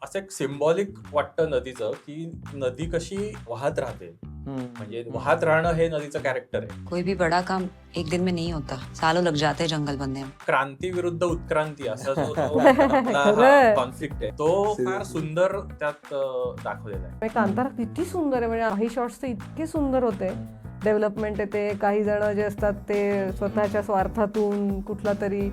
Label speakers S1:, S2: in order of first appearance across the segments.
S1: असं एक सिम्बॉलिक वाटतं नदीचं, की नदी कशी वाहत राहते. म्हणजे वाहत राहणं हे नदीचं कॅरेक्टर आहे.
S2: कोई भी बड़ा काम एक दिन में नहीं होता, सालों लग जाते हैं जंगल बनने में.
S1: क्रांती विरुद्ध उत्क्रांती असा जो
S3: खरंय.
S1: कॉन्फ्लिक्ट आहे तो फार सुंदर त्यात दाखवलेला आहे.
S3: कांतारा किती सुंदर आहे, म्हणजे काही शॉट्स तर इतके सुंदर होते. डेव्हलपमेंट येते, काही जण जे असतात ते स्वतःच्या स्वार्थातून कुठला तरी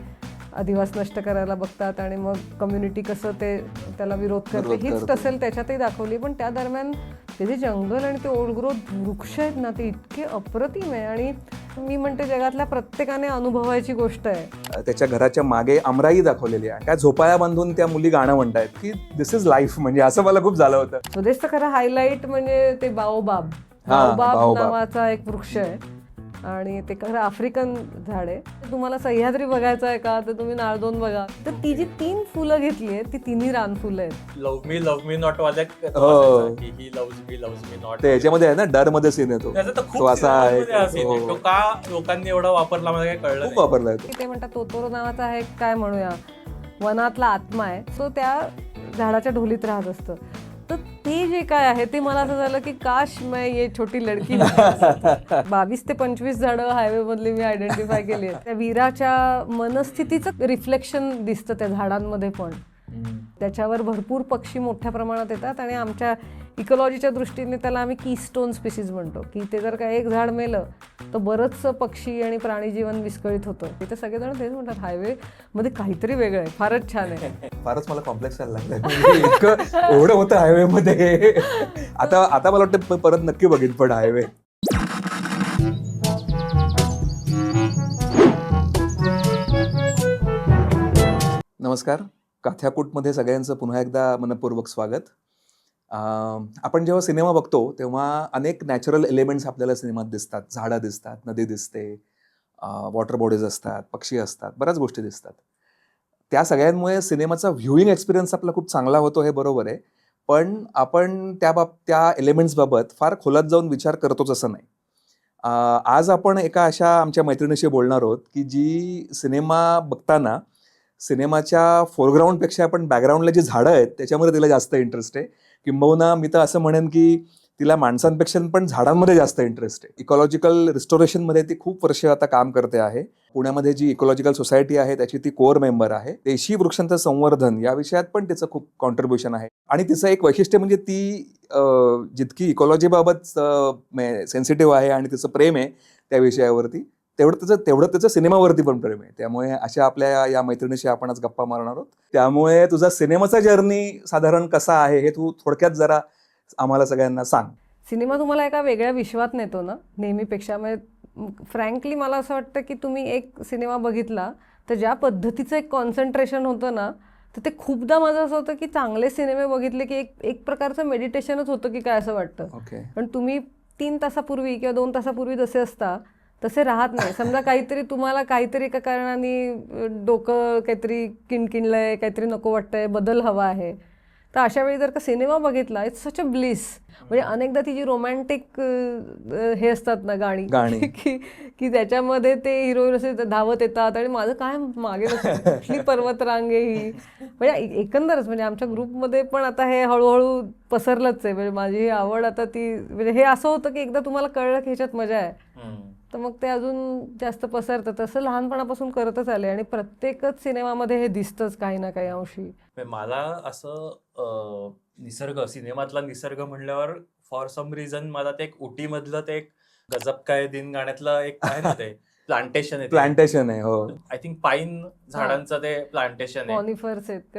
S3: अधिवास नष्ट करायला बघतात आणि मग कम्युनिटी कसं ते त्याला विरोध करते हीच टसेल त्याच्यातही दाखवली. पण त्या दरम्यान ते जे जंगल आणि ते ओल्ड ग्रोथ वृक्ष आहेत ना, ते इतके अप्रतिम आहे. आणि मी म्हणते जगातल्या प्रत्येकाने अनुभवायची गोष्ट आहे.
S4: त्याच्या घराच्या मागे आमराई दाखवलेली आहे. काय झोपाळ्या बांधून त्या मुली गाणं म्हणतायत की दिस इज लाईफ. म्हणजे असं मला खूप झालं होतं.
S3: स्वदेशचं खरं हायलाईट म्हणजे ते बाओबाब नावाचा एक वृक्ष आहे आणि ते खरं आफ्रिकन झाड आहे. तुम्हाला सह्याद्री बघायचं आहे का, तर तुम्ही नाळदोन बघा. तर ती जी 3 फुलं घेतली आहेत ती तिन्ही रानफुलं आहेत.
S1: लव्ह मी नॉट वाल्या ही लव्स मी नॉट.
S4: ते याच्यामध्ये आहे ना, डर मध्ये सीन येतो.
S1: त्याचा तर
S4: तो
S1: खूप
S4: असा आहे.
S1: तो का लोकांनी एवढा वापरला मला काही कळलं
S4: खूप वापरलाय तो.
S3: ते म्हणतात तोतोरो नावाचा आहे, काय म्हणूया, वनातला आत्मा आहे. तो त्या झाडाच्या ढोलीत राहत असतं. तर ते जे काय आहे ते मला असं झालं की काश मैं ये छोटी लडकी 22 ते 25 झाडं हायवे मधली मी आयडेंटिफाय केली आहेत. त्या वीराच्या मनस्थितीचं रिफ्लेक्शन दिसतं त्या झाडांमध्ये पण. त्याच्यावर भरपूर पक्षी मोठ्या प्रमाणात येतात आणि आमच्या इकॉलॉजीच्या दृष्टीने त्याला आम्ही कीस्टोन स्पीसीज म्हणतो, की ते जर का एक झाड मेलं तर बरंचसं पक्षी आणि प्राणी जीवन विस्कळीत होतं. तिथे सगळेजण तेच म्हणतात हायवे मध्ये काहीतरी वेगळं आहे, फारच छान आहे.
S4: फारच मला कॉम्प्लेक्स व्हायला लागलं. म्हणजे इतकं एवढं होतं हायवे मध्ये. आता मला वाटतं परत नक्की बघीन पण हायवे. नमस्कार. काथ्याकूटमध्ये सगळ्यांचं पुन्हा एकदा मनपूर्वक स्वागत. आपण जेव्हा सिनेमा बघतो तेव्हा अनेक नॅचरल एलिमेंट्स आपल्याला सिनेमात दिसतात. झाडं दिसतात, नदी दिसते, वॉटर बॉडीज असतात, पक्षी असतात, बऱ्याच गोष्टी दिसतात. त्या सगळ्यांमुळे सिनेमाचा व्ह्यूइंग एक्सपिरियन्स आपला खूप चांगला होतो, हे बरोबर आहे. पण आपण त्या एलिमेंट्सबाबत फार खोलात जाऊन विचार करतोच असं नाही. आज आपण एका अशा आमच्या मैत्रिणीशी बोलणार आहोत की जी सिनेमा बघताना सिनेमाच्या फोरग्राऊंडपेक्षा आपण बॅकग्राऊंडला जी झाडं आहेत त्याच्यामध्ये तिला जास्त इंटरेस्ट आहे. किंबहुना मी तर असं म्हणेन की तिला माणसांपेक्षा पण झाडांमध्ये जास्त इंटरेस्ट आहे. इकॉलॉजिकल रिस्टोरेशनमध्ये ती खूप वर्ष आता काम करते आहे. पुण्यामध्ये जी इकॉलॉजिकल सोसायटी आहे त्याची ती कोर मेंबर आहे. देशी वृक्षांचं संवर्धन या विषयात पण तिचं खूप कॉन्ट्रीब्युशन आहे. आणि तिचं एक वैशिष्ट्य म्हणजे ती जितकी इकॉलॉजीबाबत सेन्सिटिव्ह आहे आणि तिचं प्रेम आहे त्या विषयावरती, तेवढं त्याचं सिनेमावरती पण प्रेम आहे. त्यामुळे अशा आपल्या या मैत्रिणीशी आपण आज गप्पा मारणार आहोत. त्यामुळे तुझा सिनेमाचा जर्नी साधारण कसा आहे हे तू थोडक्यात जरा आम्हाला सगळ्यांना सांग.
S3: सिनेमा तुम्हाला एका वेगळ्या विश्वात नेतो ना नेहमीपेक्षा. म्हणजे फ्रँकली मला असं वाटतं की तुम्ही एक सिनेमा बघितला तर ज्या पद्धतीचं एक कॉन्सन्ट्रेशन होतं ना, तर ते खूपदा माझं असं होतं की चांगले सिनेमे बघितले की एक प्रकारचं मेडिटेशनच होतं की काय असं वाटतं.
S4: ओके.
S3: पण तुम्ही 3 तासापूर्वी किंवा 2 तासापूर्वी जसे असता तसे राहत नाही. समजा काहीतरी तुम्हाला काहीतरी एका कारणाने डोकं काहीतरी किणकिणलंय, काहीतरी नको वाटतंय, बदल हवा आहे, तर अशा वेळी जर का सिनेमा बघितला इट्स सच अ ब्लिस. म्हणजे अनेकदा ती जी रोमॅन्टिक हे असतात ना गाणी की त्याच्यामध्ये ते हिरो असे धावत येतात आणि माझं काय मागे कुठली पर्वतरांग आहे ही. म्हणजे एकंदरच म्हणजे आमच्या ग्रुपमध्ये पण आता हे हळूहळू पसरलंच आहे. म्हणजे माझी ही आवड आता ती, म्हणजे हे असं होतं की एकदा तुम्हाला कळलं की ह्याच्यात मजा आहे तर मग ते अजून जास्त पसरतं. तसं लहानपणापासून करतच आले आणि प्रत्येकच सिनेमामध्ये हे दिसतंच काही ना काही अंशी.
S1: मला असं सिनेमातला निसर्ग म्हणल्यावर फॉर सम रिझन मला ते एक उटी मधलं ते एक गजब काय दिन गाण्यातलं एक काय ना ते प्लांटेशन
S4: आहे. हो,
S1: आय थिंक पाईन झाडांचं ते प्लांटेशन आहे.
S3: कॉनिफर्स आहेत.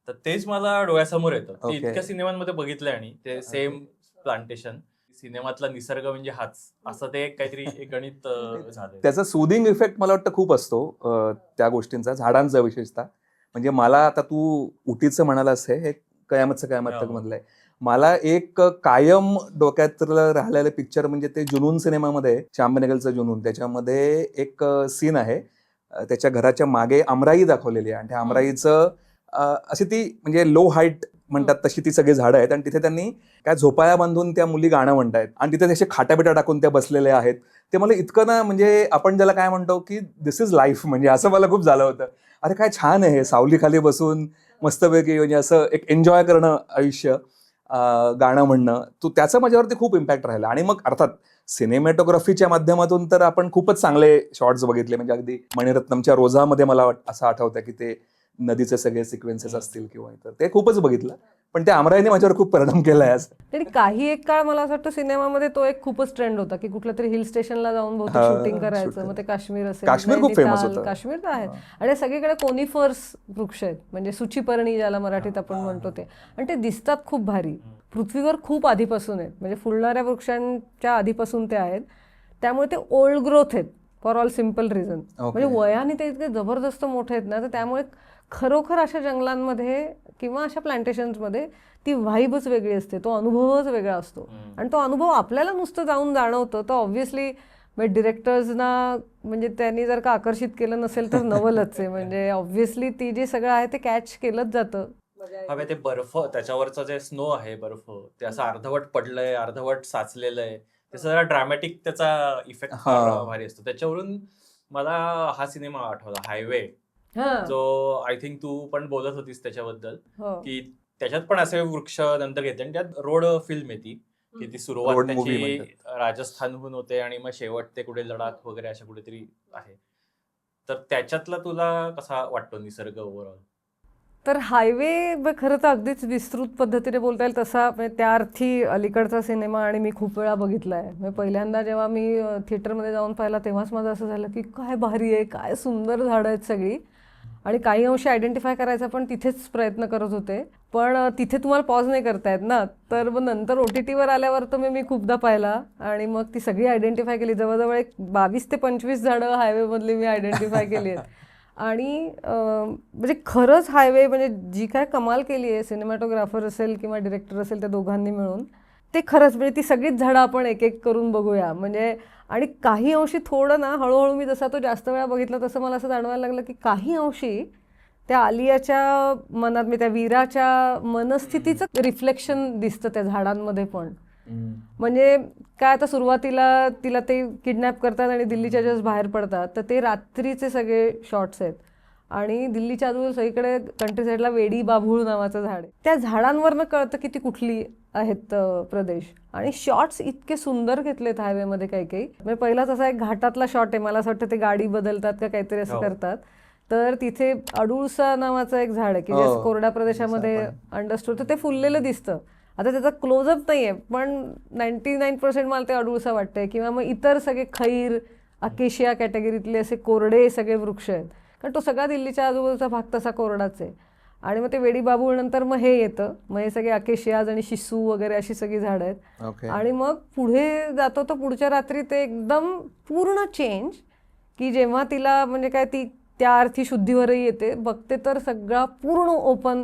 S1: तर तेच मला डोळ्यासमोर येतं.
S4: Okay.
S1: इतक्या सिनेमांमध्ये बघितलंय आणि ते सेम प्लांटेशन. सिनेमातला निसर्ग म्हणजे हाच, असं ते काहीतरी एक गणित झालं.
S4: त्याचा सुदिंग इफेक्ट मला वाटतं खूप असतो त्या गोष्टींचा, झाडांचा विशेषतः. म्हणजे मला आता तू उटीचं म्हणालास, हे कयामतचं कयामत तक मधलं आहे. मला एक कायम डोक्यात राहिलेलं पिक्चर म्हणजे ते जुनून सिनेमामध्ये, श्याम बेनेगलचं जुनून, त्याच्यामध्ये एक सीन आहे. त्याच्या घराच्या मागे आमराई दाखवलेली आहे आणि त्या आमराईचं अशी ती म्हणजे लो हाईट म्हणतात तशी ती सगळी झाडं आहेत आणि तिथे त्यांनी काय झोपाळ्या बांधून त्या मुली गाणं म्हणतायत आणि तिथे त्याचे खाटाबिटा टाकून त्या बसलेल्या आहेत. ते मला इतकं ना, म्हणजे आपण ज्याला काय म्हणतो की दिस इज लाईफ. म्हणजे असं मला खूप झालं होतं. अरे काय छान आहे हे, सावलीखाली बसून मस्तपैकी म्हणजे असं एक एन्जॉय करणं आयुष्य, गाणं म्हणणं, तो त्याचा माझ्यावरती खूप इम्पॅक्ट राहिला. आणि मग अर्थात सिनेमॅटोग्राफीच्या माध्यमातून तर आपण खूपच चांगले शॉट्स बघितले. म्हणजे अगदी मणिरत्नमच्या रोजामध्ये मला असं आठवतं की ते नदीचे सगळे सिक्वेन्सेस असतील किंवा इतर, ते खूपच बघितलं. पण त्या आमराईने माझ्यावर खूप परिणाम केलाय आज.
S3: तरी काही एक काळ मला असं वाटतं सिनेमामध्ये तो एक खूपच ट्रेंड होता की कुठल्या तरी हिल स्टेशनला जाऊन बहुतेक
S4: हा,
S3: शूटिंग
S4: shoot
S3: करायचं.
S4: करायचं.
S3: मग ते काश्मीर असेल,
S4: काश्मीर खूप famous
S3: नैनिताल,
S4: होतं.
S3: काश्मीर तर आहे. आणि सगळीकडे कोनिफर्स वृक्ष आहेत, म्हणजे सुचीपर्णी ज्याला मराठीत आपण म्हणतो ते, आणि ते दिसतात खूप भारी. पृथ्वीवर खूप आधीपासून आहेत, म्हणजे फुलणाऱ्या वृक्षांच्या आधीपासून ते आहेत. त्यामुळे ते ओल्ड ग्रोथ आहेत फॉर ऑल सिम्पल रिझन. म्हणजे वयाने ते इतके जबरदस्त मोठे आहेत ना, तर त्यामुळे खरोखर अशा जंगलांमध्ये किंवा अशा प्लांटेशन्समध्ये ती व्हाईबच वेगळी असते, तो अनुभवच वेगळा असतो. आणि तो अनुभव आपल्याला नुसतं जाऊन जाणवतं, तर ऑब्व्हियसली म्हणजे डिरेक्टर्सना म्हणजे त्यांनी जर का आकर्षित केलं नसेल तर नवलच आहे. म्हणजे ऑब्व्हियसली ती जे सगळं आहे ते कॅच केलंच जातं.
S1: हवे ते बर्फ, त्याच्यावरचं जे स्नो आहे, बर्फ ते असं अर्धवट पडलंय, अर्धवट साचलेलं आहे, त्याचा जरा ड्रॅमॅटिक त्याचा इफेक्ट फार भारी असतो. त्याच्यावरून मला हा सिनेमा आठवला, हायवे, जो आय थिंक तू पण बोलत होतीस त्याच्याबद्दल, की त्याच्यात पण असे वृक्ष नंतर घेते आणि त्यात रोड फिल्म येते की ती सुरुवात
S4: Road movie
S1: त्याची
S4: म्हणतात.
S1: राजस्थानहून होते आणि मग शेवट ते कुठे लडाख वगैरे अशा कुठेतरी आहे. तर त्याच्यातला तुला कसा वाटतो निसर्ग ओव्हरऑल?
S3: तर हायवे खरं तर अगदीच विस्तृत पद्धतीने बोलता येईल तसा, म्हणजे त्या अर्थी अलीकडचा सिनेमा आणि मी खूप वेळा बघितला आहे. म्हणजे पहिल्यांदा जेव्हा मी थिएटरमध्ये जाऊन पाहिला तेव्हाच माझं असं झालं की काय भारी आहे, काय सुंदर झाडं आहेत सगळी. आणि काही अंशी आयडेंटिफाय करायचा पण तिथेच प्रयत्न करत होते, पण तिथे तुम्हाला पॉज नाही करतायत ना. तर मग नंतर OTTवर आल्यावर तर मी खूपदा पाहिला आणि मग ती सगळी आयडेंटिफाय केली. जवळजवळ एक 22 ते 25 झाडं हायवेमधली मी आयडेंटिफाय केली आहेत. आणि म्हणजे खरंच हायवे म्हणजे जी काय कमाल केली आहे सिनेमॅटोग्राफर असेल किंवा डिरेक्टर असेल त्या दोघांनी मिळून, ते खरंच म्हणजे ती सगळीच झाडं आपण एक एक करून बघूया. म्हणजे आणि काही अंशी थोडं ना, हळूहळू मी जसा तो जास्त वेळा बघितला तसं मला असं जाणवायला लागलं की काही अंशी त्या आलियाच्या मनात, मी त्या वीराच्या मनस्थितीचं रिफ्लेक्शन दिसतं त्या झाडांमध्ये पण. म्हणजे काय, आता सुरुवातीला तिला ते किडनॅप करतात आणि दिल्लीच्या जस्ट बाहेर पडतात, तर ते रात्रीचे सगळे शॉट्स आहेत आणि दिल्लीच्या आजूबाजू सगळीकडे कंट्री साईडला वेडी बाभूळ नावाचं झाड आहे. त्या झाडांवरनं कळतं की ती कुठली आहेत प्रदेश. आणि शॉट्स इतके सुंदर घेतलेत हायवेमध्ये काही काही. म्हणजे पहिलाच असा एक घाटातला शॉट आहे, मला असं वाटतं ते गाडी बदलतात का काहीतरी असं करतात, तर तिथे अडुळसा नावाचं एक झाड आहे की जे कोरड्या प्रदेशामध्ये अंडरस्टूड, तर ते फुललेलं दिसतं. आता त्याचा क्लोजअप नाही आहे, पण 99% मला ते अडुळसा वाटतंय. किंवा मग इतर सगळे खैर, अकेशिया कॅटेगरीतले असे कोरडे सगळे वृक्ष आहेत, कारण तो सगळा दिल्लीच्या आजूबाजूचा भाग तसा कोरडाच आहे. आणि मग ते वेडी बाबूळ नंतर मग हे येतं, मग हे सगळे अकेशियाज आणि शिसू वगैरे अशी सगळी झाडं आहेत. आणि मग पुढे जातो तर पुढच्या रात्री ते एकदम पूर्ण चेंज, की जेव्हा तिला म्हणजे काय ती त्या अर्थी शुद्धीवरही येते, बघते तर सगळा पूर्ण ओपन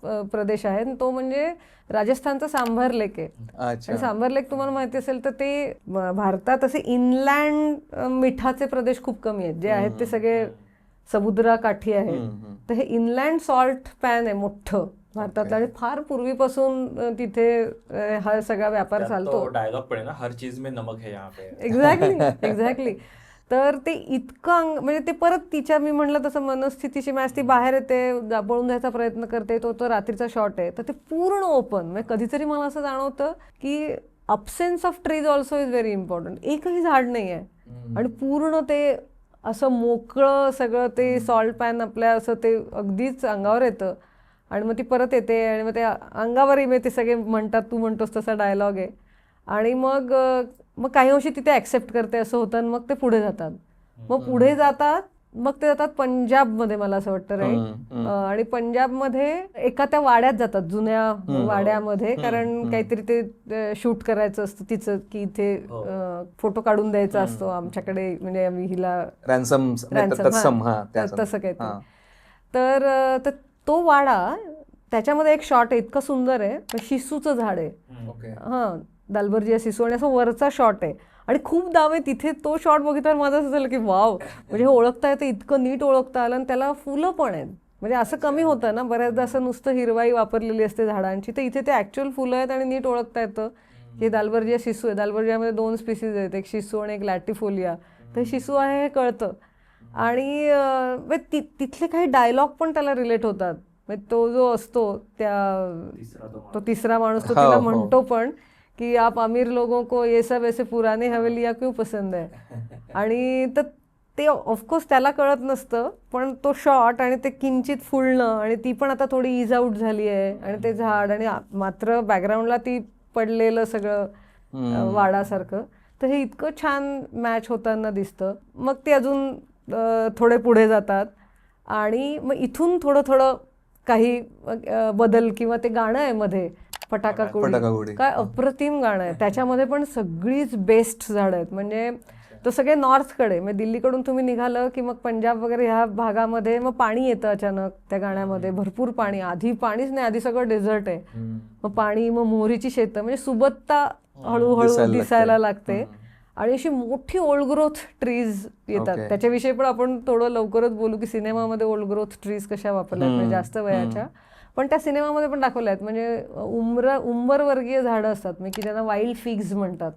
S3: प्रदेश आहे. तो म्हणजे राजस्थानचा सांभर लेक आहे. आणि सांभर लेक तुम्हाला माहिती असेल तर ते भारतात असे इनलँड मिठाचे प्रदेश खूप कमी आहेत, जे आहेत ते सगळे समुद्राकाठी आहेत. तर हे इनलँड सॉल्ट पॅन आहे मोठं भारतातलं, आणि फार पूर्वीपासून तिथे हा सगळा व्यापार चालतो.
S1: डायलॉग पण आहे ना, हर चीज में नमक है यहाँ पे.
S3: एक्झॅक्टली. तर ते इतकं म्हणजे ते परत तिच्या, मी म्हणलं तसं मनस्थितीची मॅच, ती बाहेर येते, पळून जायचा प्रयत्न करते, तो रात्रीचा शॉट आहे, तर ते पूर्ण ओपन. म्हणजे कधीतरी मला असं जाणवतं की absence of trees also is very important. एकही झाड नाही आहे आणि पूर्ण ते असं मोकळं सगळं, ते सॉल्ट पॅन आपल्या असं ते अगदीच अंगावर येतं. आणि मग ती परत येते आणि मग ते अंगावरही मी ते सगळे म्हणतात, तू म्हणतोस तसा डायलॉग आहे. आणि मग काही अंशी तिथे ॲक्सेप्ट करते असं होतं, आणि मग ते पुढे जातात. मग पुढे जातात, मग ते जातात पंजाबमध्ये मला असं वाटतं, राईट. आणि पंजाबमध्ये एका त्या वाड्यात जातात, जुन्या वाड्यामध्ये, कारण काहीतरी ते शूट करायचं असतं तिचं, की इथे फोटो काढून द्यायचा असतो आमच्याकडे, म्हणजे आम्ही हिला
S4: रॅन्सम
S3: तसं काहीतरी. तर तो वाडा, त्याच्यामध्ये एक शॉट आहे इतकं सुंदर आहे, शिसूचं झाड आहे. हां, दालबर्जिया शिसू, आणि असं वरचा शॉट आहे आणि खूप दाव आहे तिथे. तो शॉट बघितल्यावर माझं असं झालं की वाव, म्हणजे हे ओळखता येतं, इतकं नीट ओळखता आलं. आणि त्याला फुलं पण आहेत, म्हणजे असं कमी होतं ना बऱ्याचदा, असं नुसतं हिरवाई वापरलेली असते झाडांची, तर इथे ते ॲक्च्युअल फुलं आहेत आणि नीट ओळखता येतं हे दालबर्जिया शिसू आहे. दालबर्जियामध्ये 2 स्पीसीज आहेत, एक शिसू आणि एक लॅटिफोलिया. तर शिसू आहे हे कळतं. आणि तिथले काही डायलॉग पण त्याला रिलेट होतात. तो जो असतो तो तिसरा माणूस तो
S4: हो,
S3: तिला
S4: हो.
S3: म्हणतो पण की आप अमीर लोगों को ये सब ऐसे पुराने हवेलिया क्यों पसंद है. आणि तर ते ऑफकोर्स त्याला कळत नसतं, पण तो शॉट आणि ते किंचित फुलणं आणि ती पण आता थोडी इज आउट झाली आहे आणि ते झाड आणि मात्र बॅकग्राऊंडला ती पडलेलं सगळं वाडासारखं, तर हे इतकं छान मॅच होताना दिसतं. मग ते अजून थोडे पुढे जातात आणि मग इथून थोडं थोडं काही बदल किंवा ते गाणं आहे मध्ये फटाका
S4: फटाका
S3: कोडी,
S4: कोडी.
S3: काय अप्रतिम गाणं आहे. त्याच्यामध्ये पण सगळीच बेस्ट झाडं आहेत. म्हणजे तो सगळे नॉर्थकडे, म्हणजे दिल्लीकडून तुम्ही निघालं की मग पंजाब वगैरे ह्या भागामध्ये मग पाणी येतं अचानक त्या गाण्यामध्ये, भरपूर पाणी. आधी पाणीच नाही, आधी सगळं डेझर्ट आहे. मग पाणी, मग मोहरीची शेतं, म्हणजे सुबत्ता हळूहळू दिसायला लागते. आणि अशी मोठी ओल्ड ग्रोथ ट्रीज येतात. त्याच्याविषयी पण आपण थोडं लवकरच बोलू की सिनेमामध्ये ओल्ड ग्रोथ ट्रीज कशा वापरल्या म्हणजे जास्त वयाच्या, पण त्या सिनेमामध्ये पण दाखवल्या आहेत. म्हणजे उंबरवर्गीय झाडं असतात की ज्यांना वाईल्ड फिग्स म्हणतात,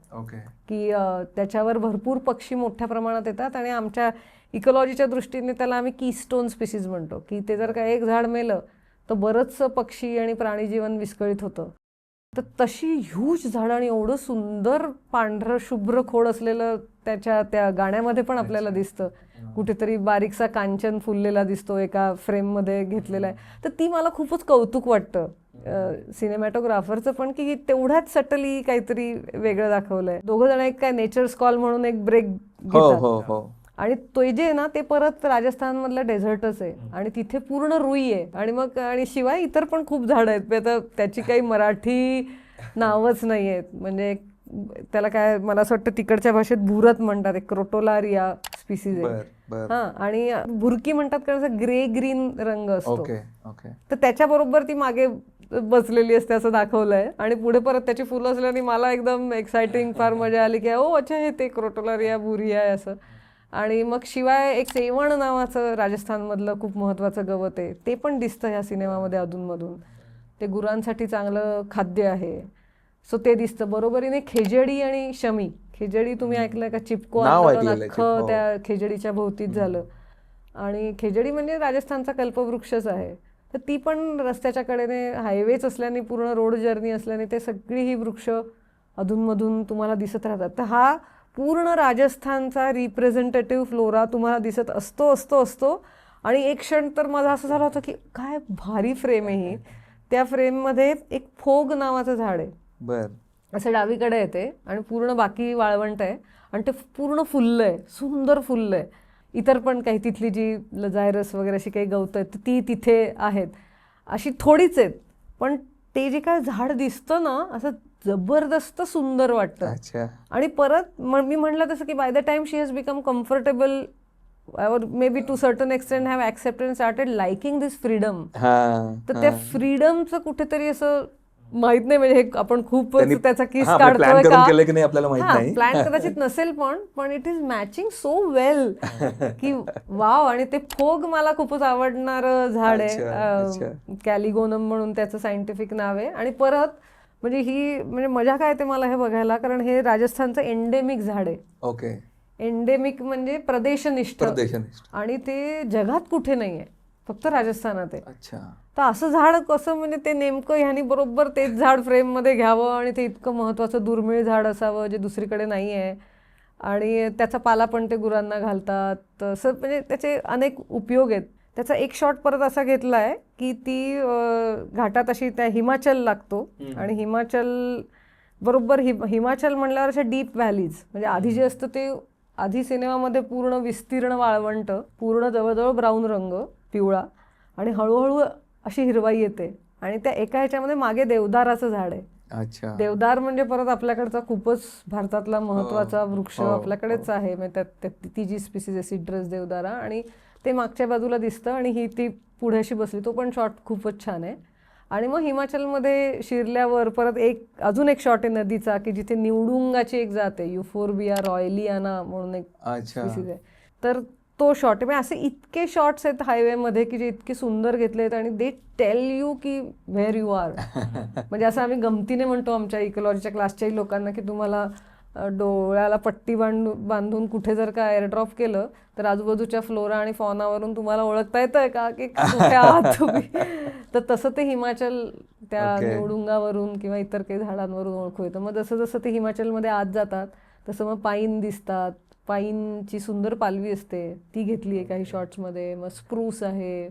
S3: की त्याच्यावर भरपूर पक्षी मोठ्या प्रमाणात येतात आणि आमच्या इकोलॉजीच्या दृष्टीने त्याला आम्ही कीस्टोन स्पीसीज म्हणतो, की ते जर का एक झाड मेलं तर बरंचसं पक्षी आणि प्राणीजीवन विस्कळीत होतं. तर तशी ह्यूज झाडं आणि एवढं सुंदर पांढरं शुभ्र खोड असलेलं त्या गाण्यामध्ये पण आपल्याला दिसतं. कुठेतरी बारीकसा कांचन फुललेला दिसतो, एका फ्रेममध्ये घेतलेला आहे. तर ती मला खूपच कौतुक वाटतं सिनेमॅटोग्राफरचं पण, की तेवढ्याच सटली काहीतरी वेगळं दाखवलंय. दोघं जण एक काय नेचर्स कॉल म्हणून एक ब्रेक घेतात आणि तो जे आहे ना ते परत राजस्थानमधलं डेझर्टच आहे आणि तिथे पूर्ण रुई आहे. आणि मग आणि शिवाय इतर पण खूप झाडं आहेत. आता त्याची काही मराठी नावच नाही आहेत. म्हणजे त्याला काय, मला असं वाटतं तिकडच्या भाषेत भुरत म्हणतात, एक क्रोटोलारिया स्पीसीज आहे. हा, आणि भुरकी म्हणतात कारण ग्रे ग्रीन रंग असतो. तर त्याच्याबरोबर ती मागे बसलेली असते असं दाखवलंय आणि पुढे परत त्याची फुलं असल्याने मला एकदम एक्साइटिंग, फार मजा आली की ओ अच्छा हे ते क्रोटोलारिया बुरिया आहे असं. आणि मग शिवाय एक सेवण नावाचं राजस्थानमधलं खूप महत्त्वाचं गवत आहे, ते पण दिसतं ह्या सिनेमामध्ये अधूनमधून. ते गुरांसाठी चांगलं खाद्य आहे, सो ते दिसतं. बरोबरीने खेजडी आणि शमी. खेजडी तुम्ही ऐकलंय का? चिपको आंदोलन अख्खं त्या खेजडीच्या भोवतीच झालं. आणि खेजडी म्हणजे राजस्थानचा कल्पवृक्षच आहे. तर ती पण रस्त्याच्या कडेने हायवेच असल्याने, पूर्ण रोड जर्नी असल्याने ते सगळी ही वृक्ष अधूनमधून तुम्हाला दिसत राहतात. तर हा पूर्ण राजस्थानचा रिप्रेझेंटेटिव्ह फ्लोरा तुम्हाला दिसत असतो. आणि एक क्षण तर माझा असं झालं होतं की काय भारी फ्रेम आहे ही. त्या फ्रेममध्ये एक फोग नावाचं झाड आहे, असं डावीकडे येते आणि पूर्ण बाकी वाळवंट आहे आणि ते पूर्ण फुललंय, सुंदर फुललंय. इतर पण काही तिथली जी लजायरस वगैरे अशी काही गवतं आहेत ती तिथे आहेत, अशी थोडीच आहेत. पण ते जे काय झाड दिसतं ना असं जबरदस्त सुंदर वाटतं. आणि परत मी म्हणलं तसं की by the time she has become comfortable or maybe to certain extent have accepted and started liking this freedom. तर त्या फ्रीडमचं कुठेतरी असं माहित नाही, म्हणजे हे आपण खूप त्याचा किस काढतोय का, प्लॅन कदाचित नसेल पण it is matching so well की वाव. आणि ते फोग मला खूपच आवडणार झाड आहे, कॅलिगोनम म्हणून त्याचं सायंटिफिक नाव आहे. आणि परत म्हणजे मजा काय ते मला हे बघायला, कारण हे राजस्थानचं एंडेमिक झाड आहे. एंडेमिक म्हणजे प्रदेशनिष्ठ, आणि ते जगात कुठे नाहीये, फक्त राजस्थानात आहे. तर असं झाड कसं, म्हणजे ते नेमकं ह्यानी बरोबर तेच झाड फ्रेम मध्ये घ्यावं आणि ते इतकं महत्वाचं दुर्मिळ झाड असावं जे दुसरीकडे नाही आहे. आणि त्याचा पाला पण ते गुरांना घालतात, तसं म्हणजे त्याचे अनेक उपयोग आहेत. त्याचा एक शॉट परत असा घेतला आहे की ती घाटात अशी त्या हिमाचल लागतो आणि हिमाचल बरोबर हिमाचल म्हणल्यावर अशा डीप व्हॅलीज, म्हणजे आधी जे असतं ते आधी सिनेमामध्ये पूर्ण विस्तीर्ण वाळवंट, पूर्ण जवळजवळ ब्राऊन रंग, पिवळा, आणि हळूहळू अशी हिरवाई येते. आणि त्या एका ह्याच्यामध्ये मागे देवदाराचं झाड आहे. देवदार म्हणजे परत आपल्याकडचा खूपच भारतातला महत्वाचा वृक्ष आपल्याकडेच आहे. म्हणजे ती जी स्पीसीज आहे सिट्रस देवदारा, आणि ते मागच्या बाजूला दिसतं आणि ही ती पुढे अशी बसली. तो पण शॉट खूपच छान आहे. आणि मग हिमाचलमध्ये शिरल्यावर परत अजून एक शॉट आहे नदीचा, की जिथे निवडुंगाची एक जात आहे, युफोर्बिया रॉयलियाना म्हणून एक स्पीसीज आहे. तर तो शॉट आहे. म्हणजे असे इतके शॉट्स आहेत हायवेमध्ये की जे इतके सुंदर घेतले आहेत आणि दे टेल यू की व्हेअर यू आर. म्हणजे असं आम्ही गमतीने म्हणतो आमच्या इकोलॉजीच्या क्लासच्याही लोकांना की तुम्हाला डोळ्याला पट्टी बांधून कुठे जर का एअरड्रॉप केलं तर आजूबाजूच्या फ्लोरा आणि फॉनावरून तुम्हाला ओळखता येतंय का की कुठे आहात तुम्ही. तर तसं ते हिमाचल त्या निवडुंगावरून किंवा इतर काही झाडांवरून ओळखू येतं. मग जसं जसं ते हिमाचलमध्ये आत जातात तसं मग पाईन दिसतात. पाईनची सुंदर पालवी असते, ती घेतली आहे काही शॉट्समध्ये. मग स्प्रूस आहे,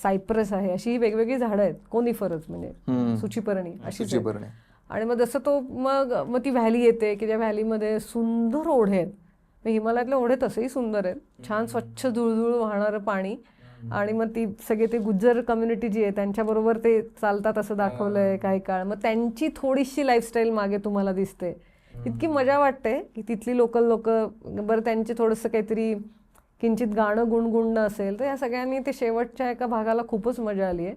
S3: सायप्रस आहे, अशी वेगवेगळी झाडं आहेत. कोनिफरच म्हणजे सुचिपर्णी अशी. आणि मग जसं तो मग ती व्हॅली येते की ज्या व्हॅलीमध्ये सुंदर ओढे आहेत. हिमालयातले ओढे तसेही सुंदर आहेत, छान स्वच्छ जुळजुळ वाहणारं पाणी. आणि मग ती सगळे ते गुज्जर कम्युनिटी जी आहे त्यांच्याबरोबर ते चालतात असं दाखवलंय काही काळ. मग त्यांची थोडीशी लाईफस्टाईल मागे तुम्हाला दिसते. इतकी मजा वाटते की तिथली लोक बरं त्यांचे थोडंसं काहीतरी किंचित गाणं गुणगुणणं असेल तर या सगळ्यांनी ते शेवटच्या एका भागाला खूपच मजा आली आहे.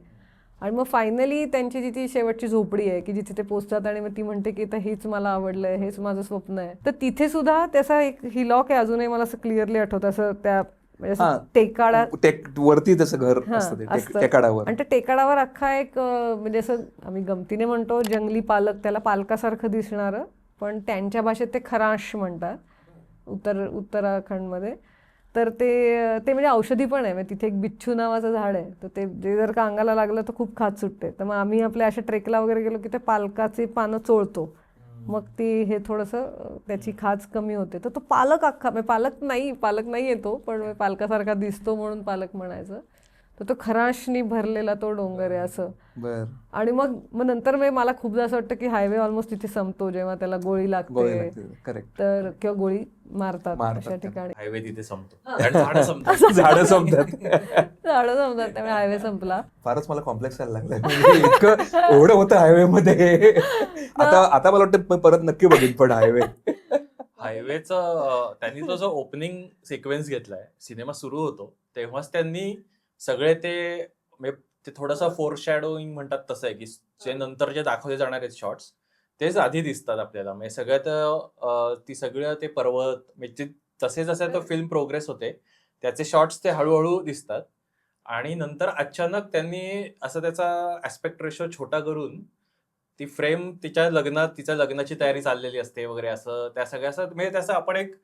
S3: आणि मग फायनली त्यांची जी ती शेवटची झोपडी आहे की जिथे ते पोचतात आणि मग ती म्हणते की हेच मला आवडलंय, हेच माझं स्वप्न आहे. तर तिथे सुद्धा त्याचा एक हिलॉक आहे, अजूनही मला असं क्लिअरली आठवतं. असं त्या टेकाडा
S4: वरती त्याचं घर असतं टेकाडावर.
S3: आणि त्या टेकाडावर अख्खा एक म्हणजे असं आम्ही गमतीने म्हणतो जंगली पालक, त्याला पालकासारखं दिसणारं, पण त्यांच्या भाषेत ते खराश म्हणतात उत्तराखंडमध्ये. तर ते म्हणजे औषधी पण आहे. तिथे एक बिच्छू नावाचं झाड आहे, तर ते जर का अंगाला लागलं तर खूप खाज सुटते. तर मग आम्ही आपल्या अशा ट्रेकला वगैरे गेलो की ते पालकाची पानं चोळतो, मग ती हे थोडंसं त्याची खाज कमी होते. तर तो पालक अख्खा पालक नाही येतो, पण पालकासारखा दिसतो म्हणून पालक म्हणायचं. तर तो खराशनी भरलेला तो डोंगर आहे असं. आणि मग नंतर मला खूपदा असं वाटतं की हायवे ऑलमोस्ट तिथे संपतो जेव्हा त्याला गोळी लागते तर, किंवा गोळी मारतात अशा ठिकाणी.
S1: हायवे तिथे संपतो, झाडं
S4: संपतात
S3: त्यामुळे हायवे संपला.
S4: फारच मला कॉम्प्लेक्स व्हायला लागलं, इतकं एवढं होतं हायवे मध्ये. आता मला वाटतं परत नक्की बघीन पण
S1: हायवेचं त्यांनी तो जो ओपनिंग सिक्वेन्स घेतलाय, सिनेमा सुरू होतो तेव्हाच त्यांनी सगळे ते थोडंसं फोर शॅडोईंग म्हणतात तसं आहे की जे नंतर जे दाखवले जाणार आहेत शॉट्स तेच आधी दिसतात आपल्याला. म्हणजे सगळ्यात ती सगळं ते पर्वत म्हणजे तसे जसे तो फिल्म प्रोग्रेस होते त्याचे शॉट्स ते हळूहळू दिसतात. आणि नंतर अचानक त्यांनी असं त्याचा ऍस्पेक्ट रेशो छोटा करून ती फ्रेम तिच्या लग्नाची तयारी चाललेली असते वगैरे, असं त्या सगळ्या म्हणजे त्याचं आपण एक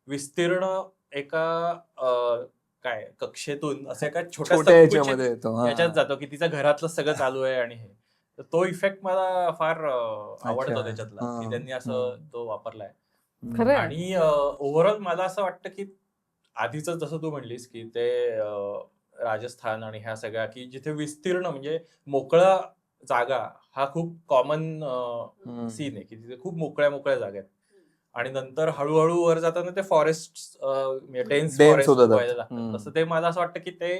S1: विस्तीर्ण एका काय कक्षेतून असं एका छोट्या याच्यात जातो की तिच्या घरातलं सगळं चालू आहे. आणि हे तो इफेक्ट मला फार आवडतो त्याच्यातला की त्यांनी असं तो वापरलाय. आणि ओव्हरऑल मला असं वाटतं की आधीच जसं तू म्हणलीस की ते राजस्थान आणि ह्या सगळ्या की जिथे विस्तीर्ण म्हणजे मोकळा जागा हा खूप कॉमन सीन आहे की तिथे खूप मोकळ्या जागा आहेत. आणि नंतर हळूहळू वर जाताना ते फॉरेस्ट डेन्स फॉरेस्ट व्हायला लागतं. तसं ते मला असं वाटतं की ते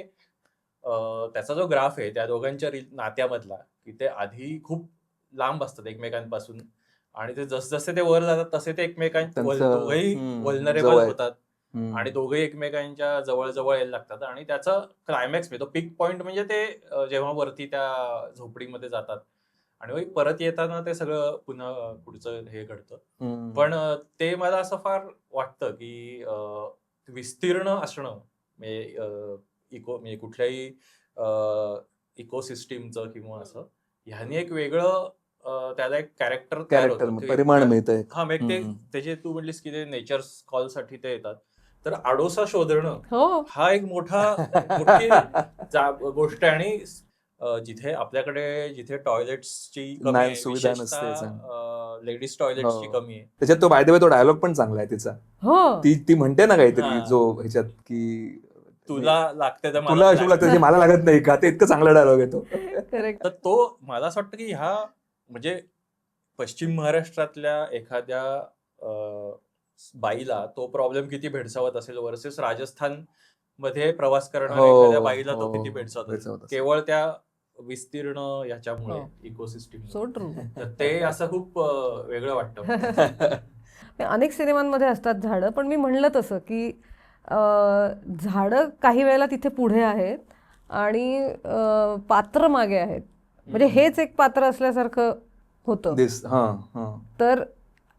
S1: त्याचा जो ग्राफ आहे त्या दोघांच्या नात्यामधला की ते आधी खूप लांब असतात एकमेकांपासून आणि ते जसजसे ते वर जातात तसे ते दोघंही व्हल्नरेबल होतात आणि दोघेही एकमेकांच्या जवळ यायला लागतात. आणि त्याचा क्लायमॅक्स तो पीक पॉइंट म्हणजे ते जेव्हा वरती त्या झोपडीमध्ये जातात आणि परत येताना ते सगळं पुन्हा पुढचं हे घडतं. पण ते मला असं फार वाटतं की विस्तीर्ण असणं म्हणजे कुठल्याही इकोसिस्टीमचं किंवा असं ह्यानी एक वेगळं त्याला एक कॅरेक्टर
S4: परिमाण मिळतंय.
S1: हा म्हणजे त्याचे तू म्हणलीस की ते नेचर कॉल साठी ते येतात. तर आडोसा शोधणं हा एक मोठी गोष्ट आहे. आणि जिथे आपल्याकडे जिथे टॉयलेट्सची कमी आहे, विशेषतः लेडीज टॉयलेट्सची कमी आहे.
S4: त्याच्यात तो बाय द वे तो डायलॉग पण चांगला आहे तिचा. ती म्हणते ना काहीतरी जो ह्याच्यात की
S1: तुला लागते तर
S4: तुला अशोक लागतं मला लागत नाही का, ते इतकं चांगला डायलॉग येतो.
S1: तर तो मला असं वाटतं की ह्या म्हणजे पश्चिम महाराष्ट्रातल्या एखाद्या बाईला तो प्रॉब्लेम किती भेडसावत असेल वर्सेस राजस्थान मध्ये प्रवास करणाऱ्या एखाद्या बाईला तो किती भेडसावत असेल केवळ त्या विस्तीर्ण याच्यामुळे इकोसिस्टीम. तर ते असं खूप वेगळं वाटतं.
S3: अनेक सिनेमांमध्ये असतात झाडं, पण मी म्हणलं तसं की झाडं काही वेळेला तिथे पुढे आहेत आणि पात्र मागे आहेत. म्हणजे हेच एक पात्र असल्यासारखं होतं. तर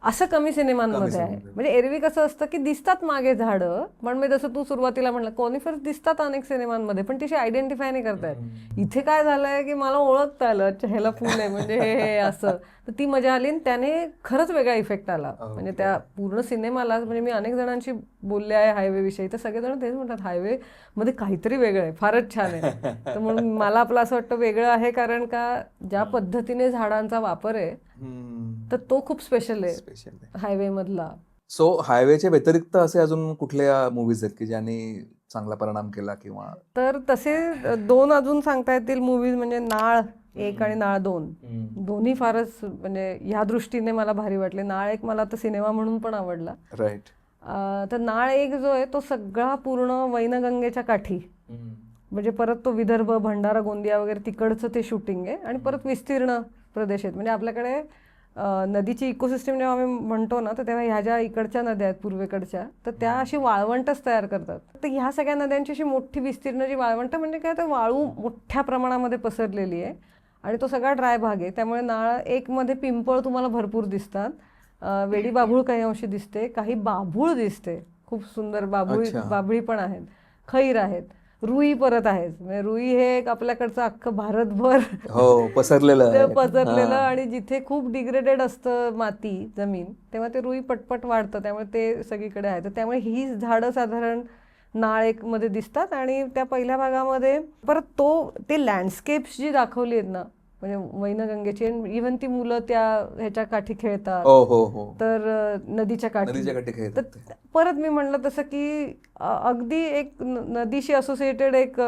S3: असं कमी सिनेमांमध्ये आहे.
S4: सिनेमांमध्ये.
S3: म्हणजे एरवी कसं असतं की दिसतात मागे झाडं, पण मी जसं तू सुरुवातीला म्हणलं कॉनिफर्स दिसतात अनेक सिनेमांमध्ये, पण तिशी आयडेंटिफाय नाही करतायत. इथे काय झालंय की मला ओळखता आलं, अच्छा ह्याला फुल आहे म्हणजे हे असं, तर ती मजा आली आणि त्याने खरंच वेगळा इफेक्ट आला. म्हणजे त्या पूर्ण सिनेमाला, म्हणजे मी अनेक जणांशी बोलले आहे हायवे विषयी, तर सगळेजण तेच म्हणतात हायवे मध्ये काहीतरी वेगळं आहे, फारच छान आहे. तर म्हणून मला आपलं असं वाटतं वेगळं आहे, कारण का ज्या पद्धतीने झाडांचा वापर आहे तर तो खूप स्पेशल आहे हायवे मधला.
S4: सो हायवेच्या व्यतिरिक्त असे अजून कुठल्या मूवीज आहेत की ज्यांनी चांगला परिणाम केला किंवा?
S3: तर तसे 2 अजून सांगता येतील मूवीज, म्हणजे नाळ 1 आणि नाळ 2. दोन्ही फारच म्हणजे ह्या दृष्टीने मला भारी वाटले. नाळ 1 मला तर सिनेमा म्हणून पण आवडला.
S4: राईट.
S3: तर नाळ 1 जो आहे तो सगळा पूर्ण वैनगंगेच्या काठी, म्हणजे परत तो विदर्भ, भंडारा, गोंदिया वगैरे तिकडचं ते शूटिंग आहे आणि परत विस्तीर्ण प्रदेश आहेत. म्हणजे आपल्याकडे नदीची इकोसिस्टम जेव्हा आम्ही म्हणतो ना, तर तेव्हा ह्या ज्या इकडच्या नद्या आहेत पूर्वेकडच्या, तर त्या अशी वाळवंटच तयार करतात. तर ह्या सगळ्या नद्यांची अशी मोठी विस्तीर्ण जी वाळवंट, म्हणजे काय तर वाळू मोठ्या प्रमाणामध्ये पसरलेली आहे आणि तो सगळा ड्राय भाग आहे. त्यामुळे नाळ 1 मध्ये पिंपळ तुम्हाला भरपूर दिसतात, वेडी बाभूळ काही अंशी दिसते, काही बाभूळ दिसते, खूप सुंदर बाभळी पण आहेत, खैर आहेत, रुई परत आहेत. म्हणजे रुई हे एक आपल्याकडचं अख्खं भारतभर पसरलेलं आणि जिथे खूप डिग्रेडेड असतं माती जमीन, तेव्हा ते रुई पटपट वाढतं, त्यामुळे ते सगळीकडे आहे. तर त्यामुळे ही झाडं साधारण नाळ 1 मध्ये दिसतात. आणि त्या पहिल्या भागामध्ये परत ते लँडस्केप्स जी दाखवली आहेत ना, म्हणजे वैनगंगेची, इव्हन ती मुलं त्या ह्याच्या काठी खेळतात, तर नदीच्या काठी खेळतात. तर परत मी म्हणलं तसं की अगदी एक नदीशी असोसिएटेड एक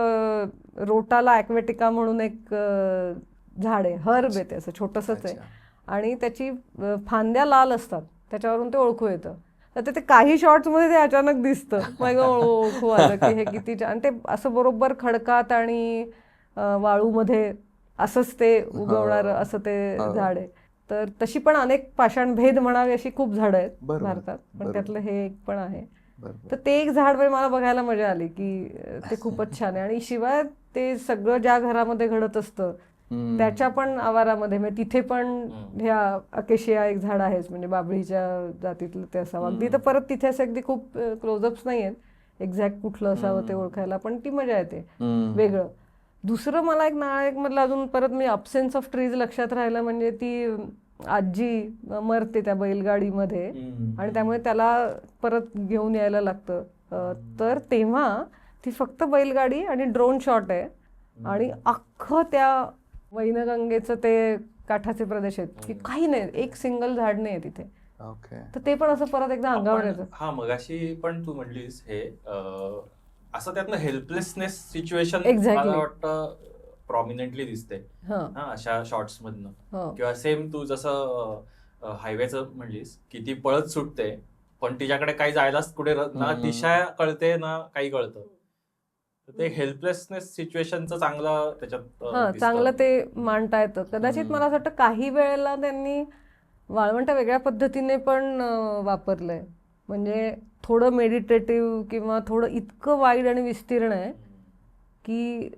S3: रोटाला ॲक्वेटिका म्हणून एक झाड आहे, हर्ब आहे, ते असं छोटंसंच आहे आणि त्याची फांद्या लाल असतात, त्याच्यावरून ते ओळखू येतं. तर ते काही शॉर्ट्समध्ये ते अचानक दिसतं, मग ओळखू आलं की हे किती छान. आणि ते असं बरोबर खडकात आणि वाळूमध्ये असंच ते उगवणारं असं ते झाड आहे. तर तशी पण अनेक पाषाणभेद म्हणावी अशी खूप झाडं आहेत भारतात, पण त्यातलं हे एक पण आहे. तर ते एक झाड मला बघायला मजा आली की ते खूपच छान आहे. आणि शिवाय ते सगळं ज्या घरामध्ये घडत असतं त्याच्या पण आवारामध्ये, म्हणजे तिथे पण ह्या अकेशिया एक झाड आहेच, म्हणजे बाभळीच्या जातीतलं ते असावं. अगदी तर परत तिथे असं अगदी खूप क्लोजअप्स नाही आहेत एक्झॅक्ट कुठलं असावं ते ओळखायला, पण ती मजा येते वेगळं. दुसरं मला एक नाळ 1 मधलं अजून परत मी अब्सेन्स ऑफ ट्रीज लक्षात राहिलं, म्हणजे ती आजी मरते त्या बैलगाडीमध्ये आणि त्यामुळे त्याला परत घेऊन यायला लागतं. तर तेव्हा ती फक्त बैलगाडी आणि ड्रोन शॉट आहे आणि अख्खं त्या वैनगंगेचं ते काठाचे प्रदेश आहेत की काही नाही, एक सिंगल झाड नाही आहे तिथे. तर ते पण असं परत एकदा अंगावर येतं.
S1: हा मगाशी पण तू म्हणलीस हे असं त्यातनं हेल्पलेसनेस सिच्युएशन मला वाटतं प्रॉमिनंटली दिसते अशा शॉर्ट्स मधनं. किंवा सेम तू जसं हायवेचं म्हणलीस की ती पळत सुटते, पण तिच्याकडे काही जायलाच कुठे ना दिशा कळते ना काही कळतं. ते हेल्पलेसनेस सिच्युएशनचं चांगलं त्याच्यात
S3: चांगलं ते मांडता येतं. कदाचित मला असं वाटतं काही वेळेला त्यांनी वाळवंट वेगळ्या पद्धतीने पण वापरलंय, म्हणजे थोडं मेडिटेटिव्ह किंवा थोडं इतकं वाईड आणि विस्तीर्ण आहे की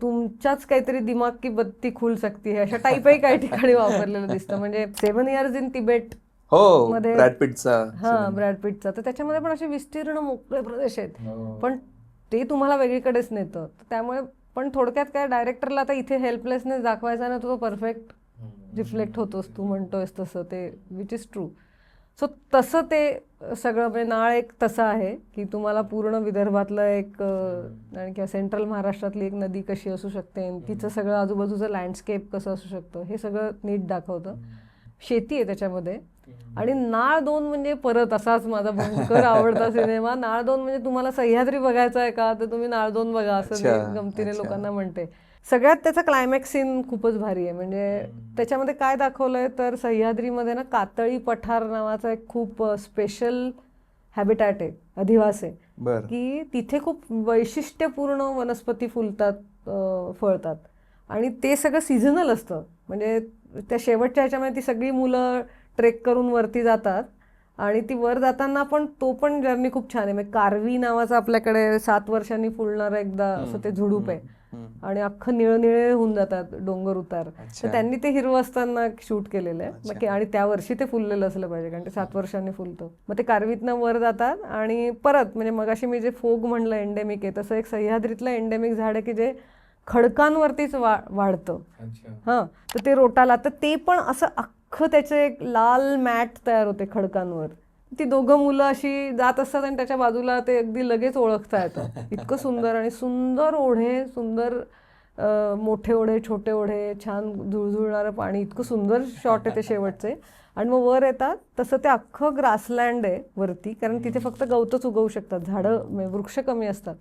S3: तुमच्याच काहीतरी दिमाग की बत्ती खुल सकती है अशा टाईपही काही ठिकाणी वापरलेलं दिसतं. म्हणजे 7 Years in Tibet मध्ये
S4: ब्रॅड पिटचा,
S3: तर त्याच्यामध्ये पण असे विस्तीर्ण मोकळे प्रदेश आहेत, पण ते तुम्हाला वेगळीकडेच नेतं. त्यामुळे पण थोडक्यात काय, डायरेक्टरला आता इथे हेल्पलेसनेस दाखवायचा ना, तो परफेक्ट रिफ्लेक्ट होतोस, तू म्हणतोयस तसं, ते विच इज ट्रू. सो तसं ते सगळं, म्हणजे नाळ 1 तसं आहे की तुम्हाला पूर्ण विदर्भातलं एक आणि किंवा सेंट्रल महाराष्ट्रातली एक नदी कशी असू शकते, तिचं सगळं आजूबाजूचं लँडस्केप कसं असू शकतं हे सगळं नीट दाखवतं. शेती आहे त्याच्यामध्ये. आणि नाळ 2 म्हणजे परत असाच माझा भयंकर आवडता सिनेमा. नाळ 2 म्हणजे तुम्हाला सह्याद्री बघायचा आहे का, तर तुम्ही नाळ 2 बघा, असं मी गमतीने लोकांना म्हणते. सगळ्यात त्याचा क्लायमॅक्स सीन खूपच भारी आहे. म्हणजे त्याच्यामध्ये काय दाखवलंय तर सह्याद्रीमध्ये ना कातळी पठार नावाचा एक खूप स्पेशल हॅबिटॅट आहे, अधिवास आहे, की तिथे खूप वैशिष्ट्यपूर्ण वनस्पती फुलतात, फळतात आणि ते सगळं सिझनल असतं. म्हणजे त्या शेवटच्या ह्याच्यामध्ये ती सगळी मुलं ट्रेक करून वरती जातात आणि ती वर जाताना पण तो पण जर्नी खूप छान आहे. म्हणजे कारवी नावाचा आपल्याकडे 7 वर्षांनी फुलणारा एकदा असं ते झुडूप आहे
S4: हम्म.
S3: आणि अख्खं निळनिळे होऊन जातात डोंगर उतार.
S4: अच्छा.
S3: तर त्यांनी ते हिरवं असताना शूट केलेलं आहे.
S4: अच्छा.
S3: मग आणि त्या वर्षी ते फुललेलं असलं पाहिजे कारण ते 7 वर्षांनी फुलतं. मग ते कारवीतनं वर जातात आणि परत म्हणजे मगाशी मी जे फोग म्हणलं एंडेमिक आहे तसं एक सह्याद्रीतलं एंडेमिक झाड आहे की जे खडकांवरतीच वाढतं. हां, तर ते रोटाला तर ते पण असं अख्खं त्याचे एक लाल मॅट तयार होते खडकांवर. ती दोघं मुलं अशी जात असतात आणि त्याच्या बाजूला ते अगदी लगेच ओळखता येतं. इतकं सुंदर आणि सुंदर ओढे, सुंदर मोठे ओढे, छोटे ओढे, छान झुळझुळणारं पाणी, इतकं सुंदर शॉट आहे ते शेवटचे. आणि मग वर येतात तसं ते अख्खं ग्रासलँड आहे वरती कारण तिथे फक्त गवतच उगवू शकतात, झाडं म्हणजे वृक्ष कमी असतात.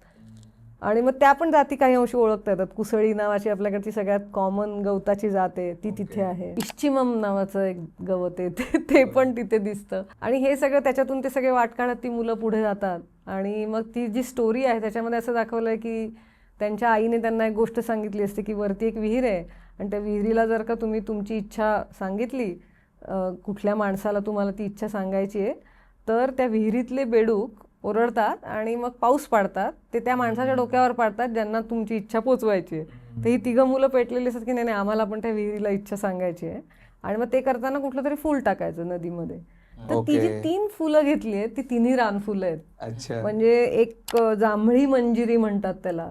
S3: आणि मग त्या पण जाती काही अंशी ओळखता येतात. कुसळी नावाची आपल्याकडची सगळ्यात कॉमन गवताची जात आहे ती तिथे आहे. इश्चिमम नावाचं एक गवत आहे ते पण तिथे दिसतं. आणि हे सगळं त्याच्यातून ते सगळे वाट काढत ती मुलं पुढे जातात. आणि मग ती जी स्टोरी आहे त्याच्यामध्ये असं दाखवलंय की त्यांच्या आईने त्यांना एक गोष्ट सांगितली असते की वरती एक विहीर आहे आणि त्या विहिरीला जर का तुम्ही तुमची इच्छा सांगितली, कुठल्या माणसाला तुम्हाला ती इच्छा सांगायची आहे, तर त्या विहिरीतले बेडूक ओरडतात आणि मग पाऊस पाडतात. ते त्या माणसाच्या डोक्यावर पाडतात ज्यांना तुमची इच्छा पोचवायची आहे. तर ही 3 मुलं पेटलेली असतात की नाही नाही आम्हाला पण त्या विहिरीला इच्छा सांगायची आहे. आणि मग ते करताना कुठलं तरी फूल टाकायचं नदीमध्ये. तर ती जी 3 फुलं घेतली आहेत ती 3ही रानफुलं आहेत.
S4: अच्छा.
S3: म्हणजे एक जांभळी मंजिरी म्हणतात त्याला.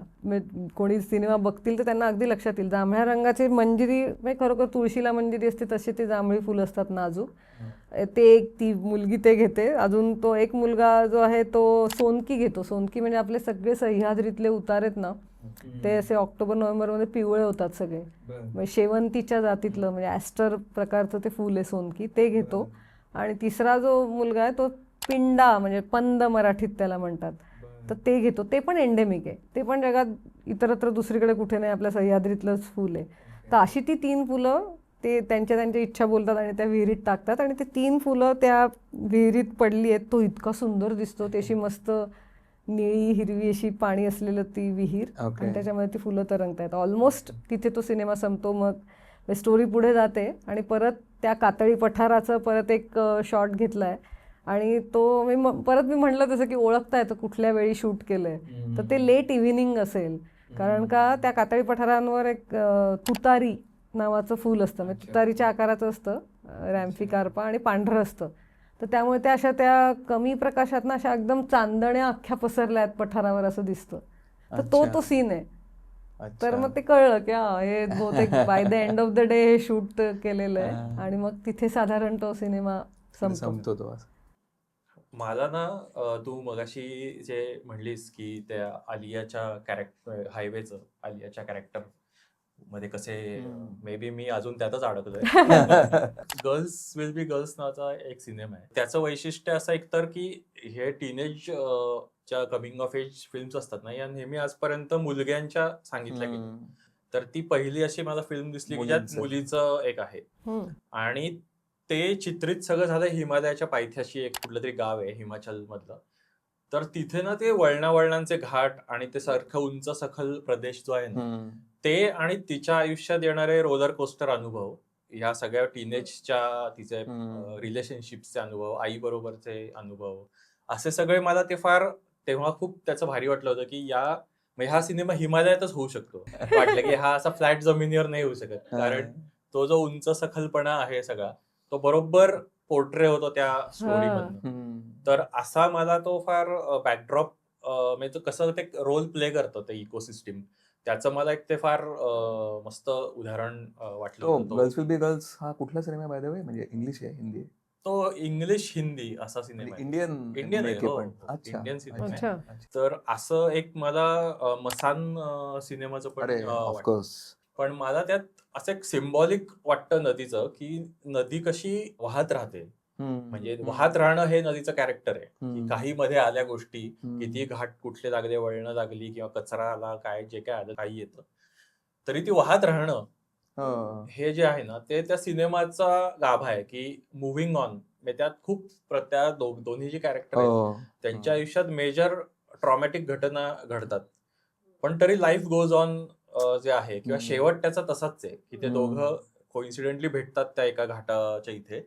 S3: कोणी सिनेमा बघतील तर त्यांना अगदी लक्षात येईल. जांभळ्या रंगाची मंजिरी म्हणजे खरोखर तुळशीला मंजिरी असते तशी ती जांभळी फुलं असतात नाजूक. ते एक ती मुलगी ते घेते. अजून तो एक मुलगा जो आहे तो सोनकी घेतो. सोनकी म्हणजे आपले सगळे सह्याद्रीतले उतार आहेत ना ते असे ऑक्टोबर नोव्हेंबरमध्ये पिवळे होतात सगळे. म्हणजे शेवंतीच्या जातीतलं म्हणजे ॲस्टर प्रकारचं ते फूल आहे सोनकी, ते घेतो. आणि तिसरा जो मुलगा आहे तो पिंडा म्हणजे पंद मराठीत त्याला म्हणतात, तर ते घेतो. ते पण एंडेमिक आहे. ते पण जगात इतरत्र दुसरीकडे कुठे नाही, आपल्या सह्याद्रीतलंच फूल आहे. तर अशी ती 3 फुलं ते त्यांच्या इच्छा बोलतात आणि त्या विहिरीत टाकतात. आणि ते 3 फुलं त्या विहिरीत पडली आहेत. तो इतका सुंदर दिसतो. ती अशी मस्त निळी हिरवी अशी पाणी असलेलं ती विहीर आणि त्याच्यामध्ये ती फुलं तरंगतायत. ऑलमोस्ट तिथे तो सिनेमा संपतो. मग स्टोरी पुढे जाते आणि परत त्या कातळी पठाराचं परत एक शॉट घेतलाय आणि तो परत मी म्हटलं तसं की ओळखता येतं कुठल्या वेळी शूट केलंय. तर ते लेट इव्हिनिंग असेल कारण का त्या कातळी पठारांवर एक तुतारी नावाचं फूल असतं. म्हणजे तुतारीच्या आकाराचं असतं, रॅम्फिकार्पा, आणि पांढरं असतं. तर त्यामुळे त्या अशा त्या कमी प्रकाशात ना अशा एकदम चांदण्या अख्ख्या पसरल्या आहेत पठारावर असं दिसतं. तर तो सीन आहे. तर मग ते कळलं की हे बहुतेक by the end of the day हे शूट केलेलं आहे. आणि मग तिथे साधारण तो सिनेमा संपतो
S4: तो.
S1: मला ना तू मगाशी जे म्हणलीस की त्या आलियाच्या कॅरेक्टर हायवेचं आलियाच्या कॅरेक्टर मध्ये कसे मे बी मी अजून त्यातच अडकलोय. गर्ल्स विल बी गर्ल्स नावाचा एक सिनेमा आहे. त्याचं वैशिष्ट्य असं एक तर की हे टीनेज च्या कमिंग ऑफ एज फिल्म्स असतात ना, या नेहमी आजपर्यंत मुलग्यांच्या सांगितल्या गेल्या. तर ती पहिली अशी मला फिल्म दिसली की ज्यात मुलीचं एक आहे. आणि ते चित्रित सगळं झालं हिमालयाच्या पायथ्याशी, एक कुठलं तरी गाव आहे हिमाचल मधलं. तर तिथे ना ते वळणावळणांचे घाट आणि ते सारखं उंच सखल प्रदेश जो आहे ना, ते आणि तिच्या आयुष्यात येणारे रोलर कोस्टर अनुभव, ह्या सगळ्या टीनेजच्या तिचे रिलेशनशिपचे अनुभव, आई बरोबरचे अनुभव, असे सगळे मला ते फार तेव्हा खूप त्याचं भारी वाटलं होतं की हा सिनेमा हिमालयातच होऊ शकतो. वाटलं की हा असा फ्लॅट जमिनीवर नाही होऊ शकत, कारण तो जो उंच सखलपणा आहे सगळा तो बरोबर पोर्ट्रे होतो त्या स्टोरीमधनं. तर असा मला तो फार बॅकड्रॉप म्हणजे तो कसं ते रोल प्ले करतो ते इकोसिस्टम, त्याचं मला एक ते फार मस्त उदाहरण वाटलं.
S4: गर्ल्स विल बी गर्ल्स हा कुठला सिनेमा बाय द वे, म्हणजे इंग्लिश आहे हिंदी?
S1: तो इंग्लिश हिंदी असा सिनेमा आहे.
S4: इंडियन
S1: इंडियन सिनेमा आहे. तर असं एक मला मसान सिनेमाचं पण पण मला त्यात असं एक सिम्बॉलिक वाटतं नदीचं, की नदी कशी वाहत राहते. म्हणजे वाहत राहणं हे नदीचं कॅरेक्टर आहे. की काही मध्ये आल्या गोष्टी, किती घाट कुठले लागले, वळणं लागली किंवा कचरा आला, काय जे काय आलं, काही येतं, तरी ती वाहत राहणं हे जे आहे ना, ते त्या सिनेमाचा गाभा आहे की मुव्हिंग ऑन. त्यात खूप त्या दोन्ही जे कॅरेक्टर आहेत त्यांच्या आयुष्यात मेजर ट्रॉमॅटिक घटना घडतात, पण तरी लाईफ गोज ऑन जे आहे, किंवा शेवट त्याचा तसाच आहे की ते दोघं कोइन्सिडेंटली भेटतात त्या एका घाटाच्या इथे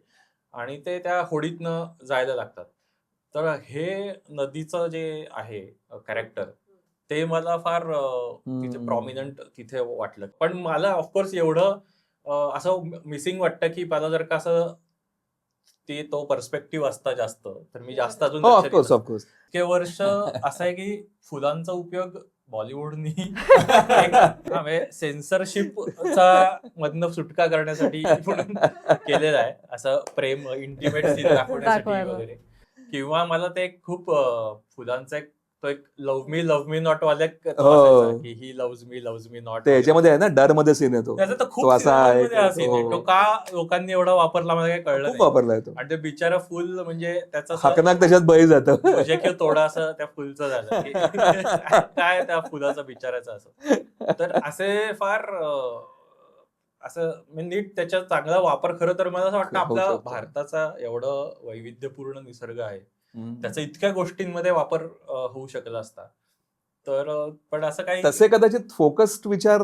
S1: आणि ते त्या होडीतनं जायला लागतात. तर हे नदीचं जे आहे कॅरेक्टर ते मला फार तिथे
S4: हम्म.
S1: प्रॉमिनंट तिथे वाटलं. पण मला ऑफकोर्स एवढं असं मिसिंग वाटतं की मला जर का असं तो पर्स्पेक्टिव्ह असता जास्त तर मी जास्त अजून
S4: हो
S1: लक्ष
S4: ऑफकोर्स
S1: दिलं.
S4: ऑफकोर्स.
S1: इतके वर्ष असं आहे की फुलांचा उपयोग बॉलिवूडनी सेन्सरशिपचा मधनं सुटका करण्यासाठी म्हणून केलेला आहे. असं प्रेम इंटिमेट सीन दाखवण्यासाठी
S3: दाखवायला.
S1: वगैरे. किंवा मला ते खूप फुलांचा तो एक लव्ह मी नॉट वाले
S4: हो.
S1: की ही लव्ज मी नॉट.
S4: ते याच्यामध्ये आहे ना डर मध्ये सीन येतो.
S1: त्याचा तर
S4: तो
S1: खूप
S4: असा आहे,
S1: सिनेमांमध्ये हा scene आहे.
S4: हो.
S1: तो का लोकांनी एवढा वापरला मला काही कळलं
S4: खूप
S1: नाही.
S4: वापरलाय तो.
S1: आणि ते बिचारा फुल म्हणजे त्याचं असं
S4: हाकनाक त्याच्यात बळी जातं.
S1: प्रोजेक्ट तोडा असं त्या फुलचं झालं की काय त्या फुलाचं बिचारायचं असं. तर असे फार असं नीट त्याचा चांगला वापर खरं तर मला असं वाटतं
S4: होऊ
S1: आपला
S4: शकतो.
S1: भारताचा एवढं वैविध्यपूर्ण निसर्ग आहे
S4: हम्म.
S1: त्याचा इतक्या गोष्टींमध्ये वापर होऊ शकला असता. तर पण असं काही
S4: तसे कदाचित फोकस्ड विचार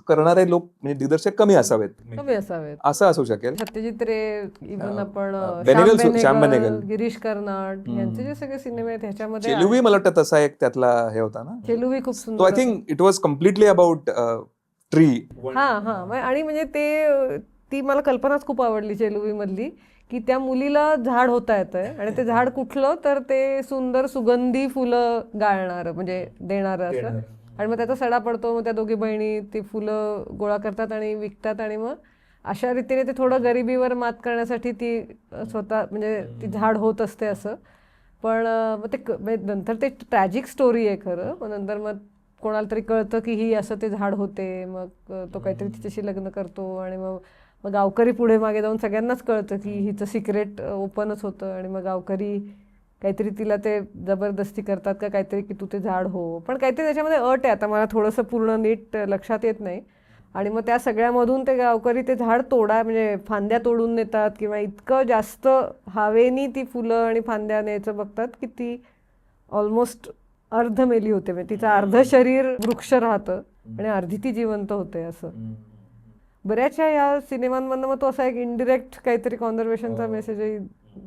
S4: करणारे लोक म्हणजे दिग्दर्शक कमी असावेत
S3: कमी असावेत.
S4: असं असू शकेल.
S3: सत्यजित रे, इव्हन आपण
S4: बेनेगल, श्याम
S3: बेनेगल,
S4: बेनेगल.
S3: गिरीश कर्नाड यांचे जे सगळे सिनेमे आहेत ह्याच्यामध्ये
S4: चेलुवी मला वाटतं तसा एक त्यातला हे होता ना.
S3: चेलुवी खूप
S4: तो
S3: सुंदर
S4: आय
S3: होता.
S4: Think it was completely about tree.
S3: हा आणि म्हणजे ती मला कल्पनाच खूप आवडली चेलुवी मधली, की त्या मुलीला झाड होता येतंय आणि ते झाड कुठलं तर ते सुंदर सुगंधी फुलं गाळणार म्हणजे देणारं असं. आणि मग त्याचा सडा पडतो, मग त्या दोघी बहिणी ती फुलं गोळा करतात आणि विकतात आणि मग अशा रीतीने ते थोडं गरिबीवर मात करण्यासाठी ती स्वतः म्हणजे ती झाड होत असते असं. पण मग ते म्हणजे नंतर ते ट्रॅजिक स्टोरी आहे खरं. मग नंतर मग कोणाला तरी कळतं की ही असं ते झाड होते, मग तो काहीतरी तिच्याशी लग्न करतो आणि मग गावकरी पुढे मागे जाऊन सगळ्यांनाच कळतं की हिचं सिक्रेट ओपनच होतं आणि मग गावकरी काहीतरी तिला ते जबरदस्ती करतात का काहीतरी की तू ते झाड हो. पण काहीतरी त्याच्यामध्ये अट आहे, आता मला थोडंसं पूर्ण नीट लक्षात येत नाही. आणि मग त्या सगळ्यामधून ते गावकरी ते झाड म्हणजे फांद्या तोडून नेतात किंवा इतकं जास्त हवेनी ती फुलं आणि फांद्या न्यायचं बघतात की ती ऑलमोस्ट अर्ध मेली होते. म्हणजे तिचं अर्ध शरीर वृक्ष राहतं आणि अर्धी ती जिवंत होते असं. बऱ्याचशा या सिनेमांमधनं मग तो असा एक इनडिरेक्ट काहीतरी कॉन्झर्वेशनचा मेसेजही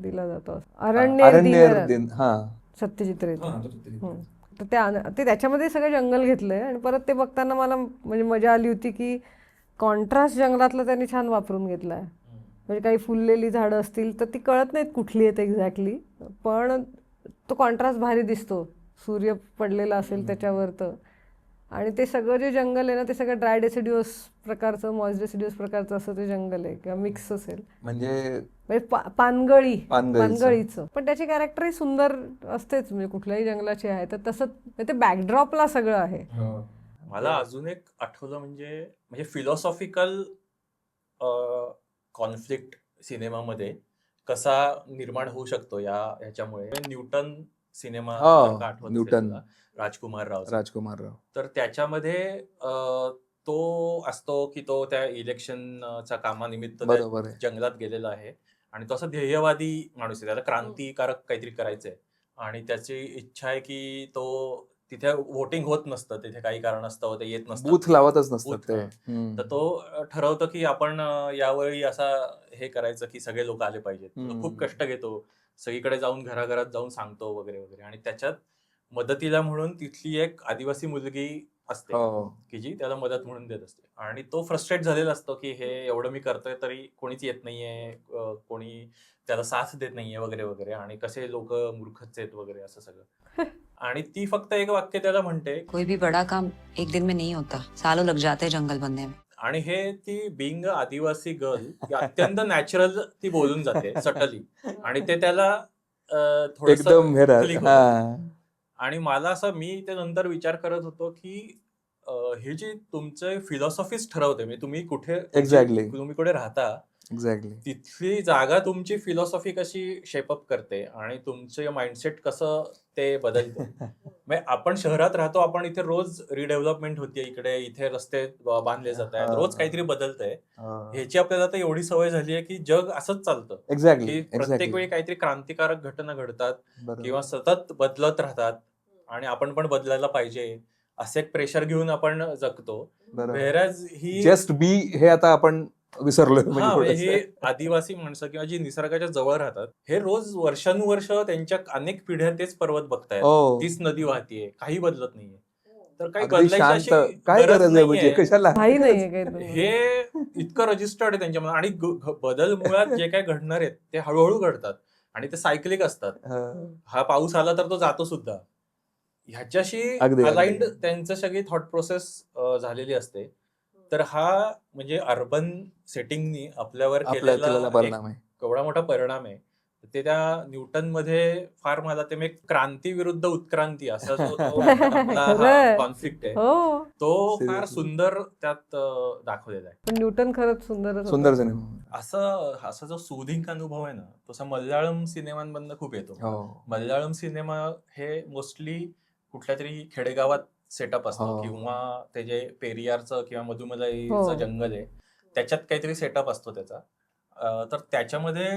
S3: दिला जातो. अरण्य
S4: दिन. हा
S3: सत्यजित रे. तर ते त्याच्यामध्ये सगळं जंगल घेतलंय आणि परत ते बघताना मला म्हणजे मजा आली होती की कॉन्ट्रास्ट जंगलातलं त्यांनी छान वापरून घेतलाय. म्हणजे काही फुललेली झाडं असतील तर ती कळत नाहीत कुठली आहेत एक्झॅक्टली, पण तो कॉन्ट्रास्ट भारी दिसतो. सूर्य पडलेला असेल त्याच्यावर तर. आणि ते सगळं जे जंगल आहे ना ते सगळं ड्राय डेसिड्युअस प्रकारचं, मॉइस्ट डेसिड्युअस प्रकारचं असं ते जंगल आहे किंवा मिक्स असेल
S4: म्हणजे
S3: पानगळीचं. पण त्याची कॅरेक्टरही सुंदर असतेच म्हणजे कुठल्याही जंगलाची आहे. तर तसं ते बॅकड्रॉपला सगळं आहे.
S1: मला अजून एक आठवलं म्हणजे फिलॉसॉफिकल कॉन्फ्लिक्ट सिनेमामध्ये कसा निर्माण होऊ शकतो ह्याच्यामुळे. न्यूटन सिनेमा आठवत
S4: न्यूटन,
S1: राजकुमार राव. तर त्याच्यामध्ये तो असतो की तो त्या इलेक्शनच्या कामानिमित्त जंगलात गेलेला आहे आणि तो असा ध्येयवादी माणूस आहे. त्याला क्रांतिकारक काहीतरी करायचंय आणि त्याची इच्छा आहे की तो तिथे वोटिंग होत नसतं, तिथे काही कारणास्तव ते येत नसतं,
S4: बूथ लावतच नसतात ते.
S1: तर तो ठरवतो की आपण यावेळी असा हे करायचं की सगळे लोक आले पाहिजेत. खूप कष्ट घेतो, सगळीकडे जाऊन घराघरात जाऊन सांगतो वगैरे वगैरे. आणि त्याच्यात मदतीला म्हणून तिथली एक आदिवासी मुलगी असते की जी त्याला मदत म्हणून देत असते आणि तो फ्रस्ट्रेट झालेला असतो की हे एवढं मी करतोय तरी कोणीच येत नाहीये, कोणी त्याला साथ देत नाहीये वगैरे वगैरे आणि कसे लोक मूर्खच आहेत वगैरे असं सगळं. आणि ती फक्त एक वाक्य त्याला म्हणते,
S2: कोई भी बड़ा काम एक दिन में नहीं होता, सालों लग जाते हैं जंगल बनने में.
S1: आणि हे ती बिंग आदिवासी गर्ल अत्यंत नॅचरल ती बोलून जाते सटली आणि ते त्याला
S4: एकदम
S1: आणि मला असं मी ते नंतर विचार करत होतो की हे जी तुमचं फिलॉसॉफीच ठरवते म्हणजे तुम्ही कुठे तुम्ही कुठे राहता तिथली जागा तुमची फिलॉसॉफी कशी शेपअप करते आणि तुमचे माइंडसेट कसं ते बदलते. म्हणजे आपण शहरात राहतो, आपण इथे रोज रिडेव्हलपमेंट होते, इथे रस्ते बांधले जात आहेत, रोज काहीतरी बदलतंय. ह्याची आपल्याला तर एवढी सवय झाली आहे की जग असंच चालतं की प्रत्येक वेळी काहीतरी क्रांतिकारक घटना घडतात किंवा सतत बदलत राहतात आणि आपण पण बदलायला पाहिजे असं एक प्रेशर घेऊन आपण जगतो.
S4: जस्ट बी हे आता आपण विसरलोय
S1: हा,
S4: म्हणजे
S1: म्हणजे
S4: थोडंसं.
S1: हे आदिवासी माणसं किंवा जी निसर्गाच्या जवळ राहतात, हे रोज वर्षानुवर्ष त्यांच्या अनेक पिढ्या तेच पर्वत बघतायत,
S4: हो.
S1: तीच नदी वाहतीये, काही बदलत नाहीये. तर काही
S4: अगदी
S1: बदलायची
S4: शांत.
S1: अशी
S4: काय
S1: गरज
S4: गरज आहे म्हणजे
S1: नाहीये.
S4: कशाला?
S3: काही नाहीये काही तुम्हाला.
S1: हे इतकं रजिस्टर्ड आहे त्यांच्यामध्ये, आणि बदल मुळात जे काही घडणार आहेत ते हळूहळू घडतात आणि ते सायकलिक असतात.
S4: हं.
S1: हा पाऊस आला तर तो जातो सुद्धा. ह्याच्याशी
S4: अगदी,
S1: अलाइंड
S4: अगदी.
S1: त्यांचं सगळी थॉट प्रोसेस झालेली असते. तर हा म्हणजे अर्बन सेटिंगनी आपल्यावर
S4: आपल्या
S1: केलेला
S4: केलेला
S1: एक
S4: परिणाम आहे.
S1: केवढा मोठा परिणाम आहे. ते त्या न्यूटनमध्ये फार मला ते एक क्रांती विरुद्ध उत्क्रांती असा जो तो आपला हा
S3: खरंय.
S1: कॉन्फ्लिक्ट आहे,
S3: हो,
S1: तो फार
S4: Seriously.
S1: सुंदर त्यात दाखवलेला आहे.
S3: पण न्यूटन खरंच सुंदरच होता.
S4: सुंदर सिनेमा.
S1: असा जो सुदिंग अनुभव आहे ना, तसा मल्याळम सिनेमांमधनं खूप येतो.
S4: हो.
S1: मल्याळम सिनेमा हे मोस्टली कुठल्या तरी खेडेगावात सेटअप असतं,
S4: हो.
S1: किंवा ते जे पेरियारचं किंवा मधुमलाईचं
S3: हो.
S1: जंगल आहे त्याच्यात काहीतरी सेटअप असतो त्याचा. तर त्याच्यामध्ये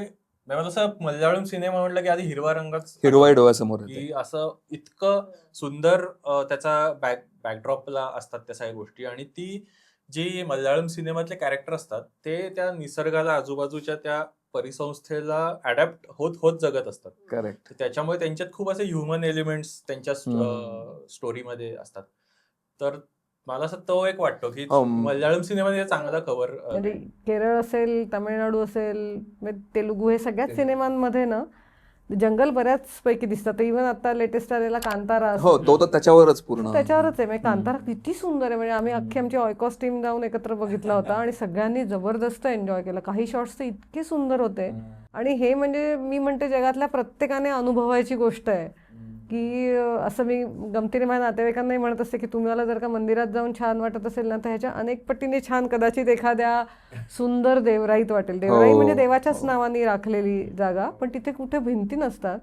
S1: मला असं मल्याळम सिनेमा म्हटलं की आधी हिरवा रंगच
S4: हिरवाई डोळ्यासमोर येते.
S1: की असं इतकं सुंदर त्याचा बॅकड्रॉपला असतात त्या सगळ्या गोष्टी, आणि ती जी मल्याळम सिनेमातले कॅरेक्टर असतात ते त्या निसर्गाला, आजूबाजूच्या त्या परिसंस्थेला अडॅप्ट होत होत जगत असतात.
S4: करेक्ट.
S1: तर त्याच्यामुळे त्यांच्यात खूप असे ह्युमन एलिमेंट्स त्यांच्या स्टोरीमध्ये असतात. तर मला असं तो एक वाटतो की
S4: हो.
S1: मल्याळम सिनेमाने चांगला कव्हर
S3: म्हणजे केरळ असेल, तामिळनाडू असेल, म्हणजे तेलुगू, हे सगळ्याच सिनेमांमध्ये ना जंगल बऱ्याच पैकी दिसतात. इव्हन आता लेटेस्ट आलेला कांतारा
S4: हो, तो तर त्याच्यावरच पूर्ण.
S3: त्याच्यावरच आहे. म्हणजे कांतारा किती सुंदर आहे. म्हणजे आम्ही अख्खी आमची ऑयकॉस टीम जाऊन एकत्र बघितला होता आणि सगळ्यांनी जबरदस्त एन्जॉय केला. काही शॉट्स तर इतके सुंदर होते. आणि हे म्हणजे मी म्हणते जगातल्या प्रत्येकाने अनुभवायची गोष्ट आहे की असं मी गमतीने माझ्या नातेवाईकांनाही म्हणत असते की तुम्हाला जर का मंदिरात जाऊन छान वाटत असेल ना, तर ह्याच्या अनेक पटीने छान कदाचित एखाद्या सुंदर देवराईत वाटेल. देवराई म्हणजे देवाच्याच नावाने राखलेली जागा, पण तिथे कुठे भिंती नसतात.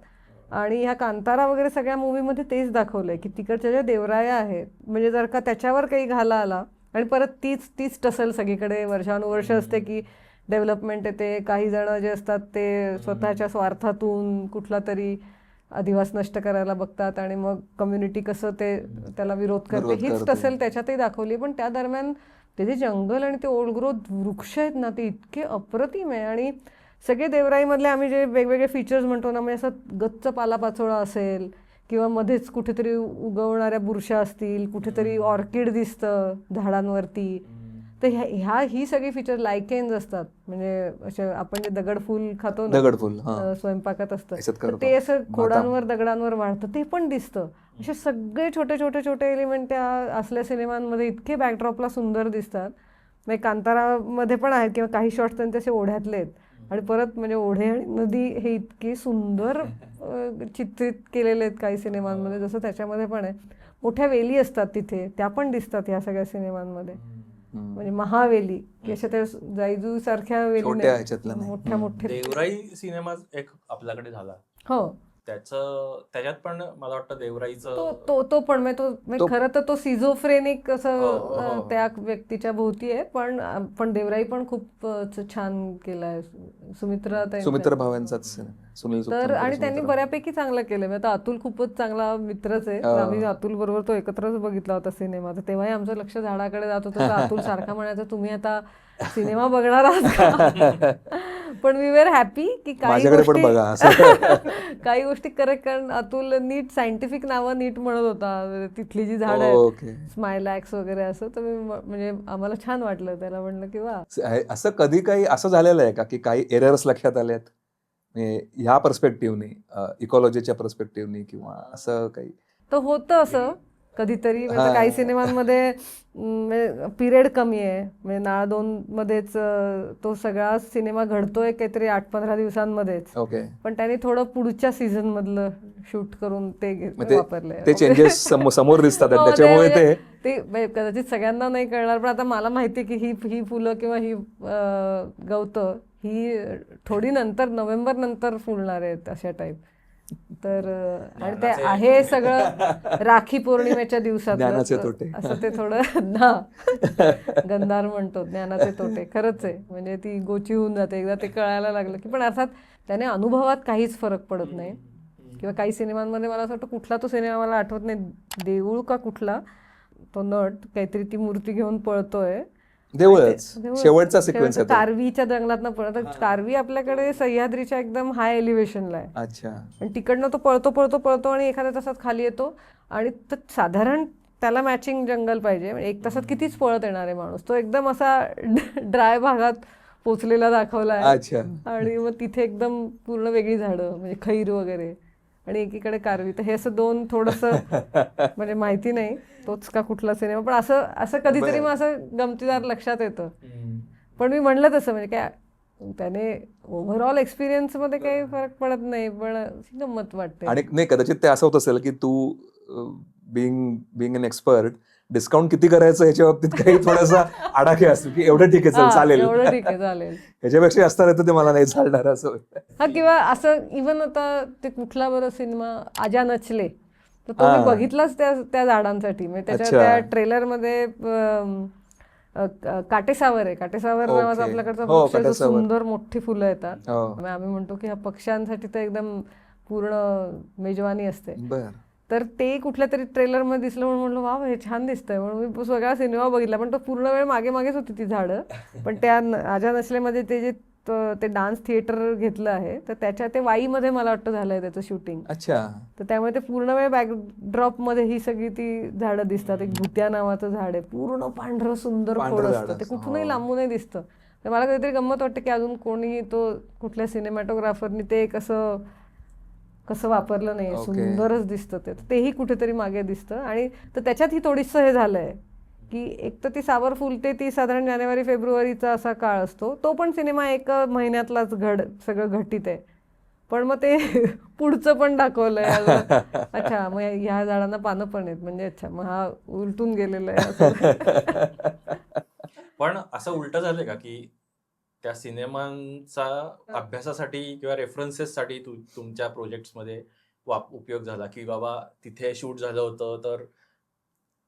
S3: आणि ह्या कांतारा वगैरे सगळ्या मूवीमध्ये तेच दाखवलंय की तिकडच्या ज्या देवराया आहेत, म्हणजे जर का त्याच्यावर काही घाला आला, आणि परत तीच टसल सगळीकडे वर्षानुवर्ष असते की डेव्हलपमेंट येते. काही जण जे असतात ते स्वतःच्या स्वार्थातून कुठला तरी अधिवास नष्ट करायला बघतात आणि मग कम्युनिटी कसं ते त्याला विरोध करते, हीच टसल त्याच्यातही दाखवली. पण त्या दरम्यान ते जे जंगल आणि ते ओल्ड ग्रोथ वृक्ष आहेत ना, ते इतके अप्रतिम आहे. आणि सगळे देवराईमधले आम्ही जे वेगवेगळे फीचर्स म्हणतो ना, म्हणजे असं गच्च पालापाचोळा असेल किंवा मध्येच कुठेतरी उगवणाऱ्या बुरशा असतील, कुठेतरी ऑर्किड दिसतं झाडांवरती, तर ही सगळी फीचर लायकेन्स असतात. म्हणजे असे आपण जे दगडफूल खातो ना,
S4: दगडफूल
S3: स्वयंपाकात असतं,
S4: ह्याच्यात
S3: तर
S4: करतो.
S3: ते असं खोडांवर दगडांवर वाढतं, ते पण दिसतं. असे सगळे छोटे छोटे छोटे एलिमेंट त्या असल्या सिनेमांमध्ये इतके बॅकड्रॉपला सुंदर दिसतात. म्हणजे कांतारामध्ये पण आहेत किंवा काही शॉट्स त्यांचे असे ओढ्यातले आहेत. आणि परत म्हणजे ओढे आणि नदी हे इतके सुंदर चित्रित केलेले आहेत काही सिनेमांमध्ये, जसं त्याच्यामध्ये पण आहे. मोठ्या वेली असतात तिथे, त्या पण दिसतात ह्या सगळ्या सिनेमांमध्ये. म्हणजे महावेली की अशा त्या जायजू सारख्या वेली
S4: छोट्या ह्याच्यातल्या नाही.
S3: मोठ्या मोठ्या.
S1: देवराई सिनेमा एक आपल्याकडे झाला,
S3: हो,
S1: त्याच्यात पण मला वाटतं देवराईचं
S3: तो पण म्हणजे खरं तर तो सिझोफ्रेनिक असं
S1: हो.
S3: त्या व्यक्तीच्या भोवती आहे. पण देवराई पण खूप छान केलाय
S4: सुमित्रा भावांचाच सुनील
S3: तर.
S4: सुत्तम,
S3: आणि त्यांनी
S4: सुमित्रा.
S3: बऱ्यापैकी चांगलं केलंय. आता अतुल खूपच चांगला मित्रच आहे. आम्ही अतुल बरोबर तो एकत्रच बघितला होता सिनेमा. तर तेव्हाही आमचं लक्ष झाडाकडे जात होतं. तर अतुल सारखा म्हणायचा, तुम्ही आता सिनेमा बघणार आहात का? पण वी वेर हॅपी की
S4: माझ्याकडे पण बघा
S3: काही गोष्टी करेक्ट. कारण अतुल नीट सायंटिफिक नावं नीट म्हणत होता, तिथली जी झाडं आहेत,
S4: ओके.
S3: स्मायलॅक्स वगैरे असं. तर मी म्हणजे आम्हाला छान वाटलं. त्याला म्हणलं की वा.
S4: असं कधी काही असं झालेलं आहे का की काही एरर्स लक्षात आलेत ह्या पर्स्पेक्टिव्हनी, इकॉलॉजीच्या पर्स्पेक्टिव्हनी, किंवा असं काही?
S3: तर होतं असं कधीतरी. म्हणजे काही सिनेमांमध्ये पिरियड कमी आहे. म्हणजे नाळ 2 मध्येच तो सगळा सिनेमा घडतोय काहीतरी 8-15 दिवसांमध्येच.
S4: ओके.
S3: पण त्यांनी थोडं पुढच्या सीझन मधलं शूट करून ते वापरलंय.
S4: ते चेंजेस समोर दिसतात
S3: हो,
S4: त्याच्यामुळे
S3: ते कदाचित सगळ्यांना नाही कळणार. पण आता मला माहिती की ही फुलं किंवा ही गवतं ही थोडी नंतर नोव्हेंबर नंतर फुलणार आहेत अशा टाईप. तर आणि ते आहे सगळं राखी पौर्णिमेच्या दिवसात.
S4: ज्ञानाचे तोटे
S3: असं ते थोडं ना गंधार म्हणतो, ज्ञानाचे तोटे. खरंच आहे. म्हणजे ती गोची होऊन जाते एकदा ते कळायला लागलं की. पण अर्थात त्याने अनुभवात काहीच फरक पडत नाही. किंवा काही सिनेमांमध्ये मला असं वाटतं, कुठला तो सिनेमा मला आठवत नाही, देऊळ का कुठला, तो नट काहीतरी ती मूर्ती घेऊन पळतोय
S4: देवळच
S3: देवळच.
S4: शेवटचा सिक्वेन्स आहे तो.
S3: कारवीच्या जंगलातनं पळत कारवी आपल्याकडे सह्याद्रीच्या एकदम हाय एलिव्हेशनला आहे
S4: अच्छा.
S3: आणि तिकडनं तो पळतो आणि एखाद्या तासात खाली येतो आणि साधारण त्याला मॅचिंग जंगल पाहिजे. म्हणजे 1 तासात कितीच पळत येणार आहे माणूस. तो एकदम असा ड्राय भागात पोचलेला दाखवला आहे
S4: अच्छा.
S3: आणि मग तिथे एकदम पूर्ण वेगळी झाडं म्हणजे खैर वगैरे आणि एकीकडे कारवी. तर हे असं दोन थोडंसं म्हणजे माहिती नाही तोच का कुठला सिनेमा, पण असं असं कधीतरी मग असं गमतीदार लक्षात येतं. पण मी म्हणलं तसं म्हणजे काय त्याने ओव्हरऑल एक्सपिरियन्स मध्ये काही फरक पडत नाही, पण गंमत वाटते.
S4: आणि नाही कदाचित ते असं होत असेल की तू बिंग एन एक्सपर्ट डिस्काउंट किती करायचं ह्याच्या बाबतीत काही थोडासा आडाखे असतो की एवढं ठीक आहे चल चालेल,
S3: एवढं ठीक आहे चालेल,
S4: ह्याच्यापेक्षा असता तर ते मला नाही चालणार असं.
S3: हा किंवा असं इव्हन आता ते कुठला बरं सिनेमा आजा नचले तर तो मी बघितलाच त्या झाडांसाठी. म्हणजे त्याच्या त्या ट्रेलरमध्ये काटेसावर आहे, काटेसावर नावाचा आपल्याकडचा पक्ष आहे, जो सुंदर मोठी फुलं येतात. आम्ही म्हणतो की ह्या पक्ष्यांसाठी तर एकदम पूर्ण मेजवानी असते. तर ते कुठल्या तरी ट्रेलर मध्ये दिसलं म्हणून म्हणलं वा हे छान दिसतंय म्हणून मी सगळा सिनेमा बघितला. पण तो पूर्ण वेळ मागेच होती ती झाडं. पण त्या आजा नसलेमध्ये ते जे ते डान्स थिएटर घेतलं आहे तर त्याच्या ते वाईमध्ये मला वाटतं झालंय त्याचं शूटिंग.
S4: अच्छा. तर
S3: त्यामुळे ते पूर्ण वेळ बॅकड्रॉप मध्ये ही सगळी ती झाडं दिसतात. एक भुत्या नावाचं झाड आहे, पूर्ण पांढरं सुंदर खोड असतं, ते कुठूनही लांबूनही दिसतं. तर मला कधीतरी गंमत वाटतं की अजून कोणी तो कुठल्या सिनेमॅटोग्राफरनी ते कसं वापरलं नाही, सुंदरच दिसतं ते. तेही कुठेतरी मागे दिसतं. आणि तर त्याच्यात ही थोडीसं हे झालंय की एक तर ती सावर फुलते ती साधारण जानेवारी-फेब्रुवारीचा असा काळ असतो, तो पण सिनेमा 1 महिन्यातलाच सगळं घटित आहे. पण मग ते पुढचं पण दाखवलंय. अच्छा मग ह्या झाडांना पानं पण आहेत म्हणजे अच्छा मग हा उलटून गेलेला आहे असं.
S1: पण असं उलट झालंय का की त्या सिनेमांचा अभ्यासासाठी किंवा रेफरन्सेससाठी तुमच्या प्रोजेक्ट्समध्ये उपयोग झाला की बाबा तिथे शूट झालं होतं तर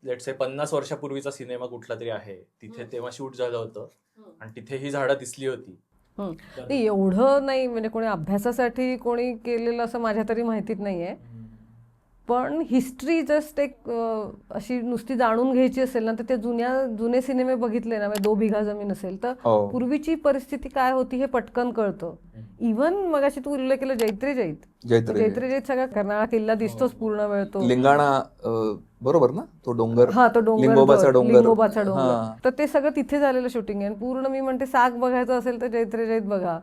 S1: लेट्स से 50 वर्षापूर्वीचा सिनेमा कुठला तरी आहे तिथे तेव्हा शूट झालं होतं आणि तिथे ही झाडं दिसली होती?
S3: नाही एवढं नाही म्हणजे कोणी अभ्यासासाठी कोणी केलेलं असं माझ्या तरी माहितीत नाहीये. पण हिस्ट्री जस्ट एक अशी नुसती जाणून घ्यायची असेल ना तर ते जुने सिनेमे बघितले ना, दो बिघा जमीन असेल तर पूर्वीची परिस्थिती काय होती हे पटकन कळतं. इव्हन मगाशी तू उल्लेख केलं जैत्रे जैत सगळा कर्नाळा किल्ला दिसतोच पूर्ण वेळ. तो
S4: लिंगाणा बरोबर ना, तो डोंगर.
S3: हा तो डोंगर
S4: लिंगोबाचा
S3: डोंगर. तर ते सगळं तिथे झालेलं शूटिंग आहे. पूर्ण मी म्हणते साग बघायचं असेल तर जैत्रे जैत बघा.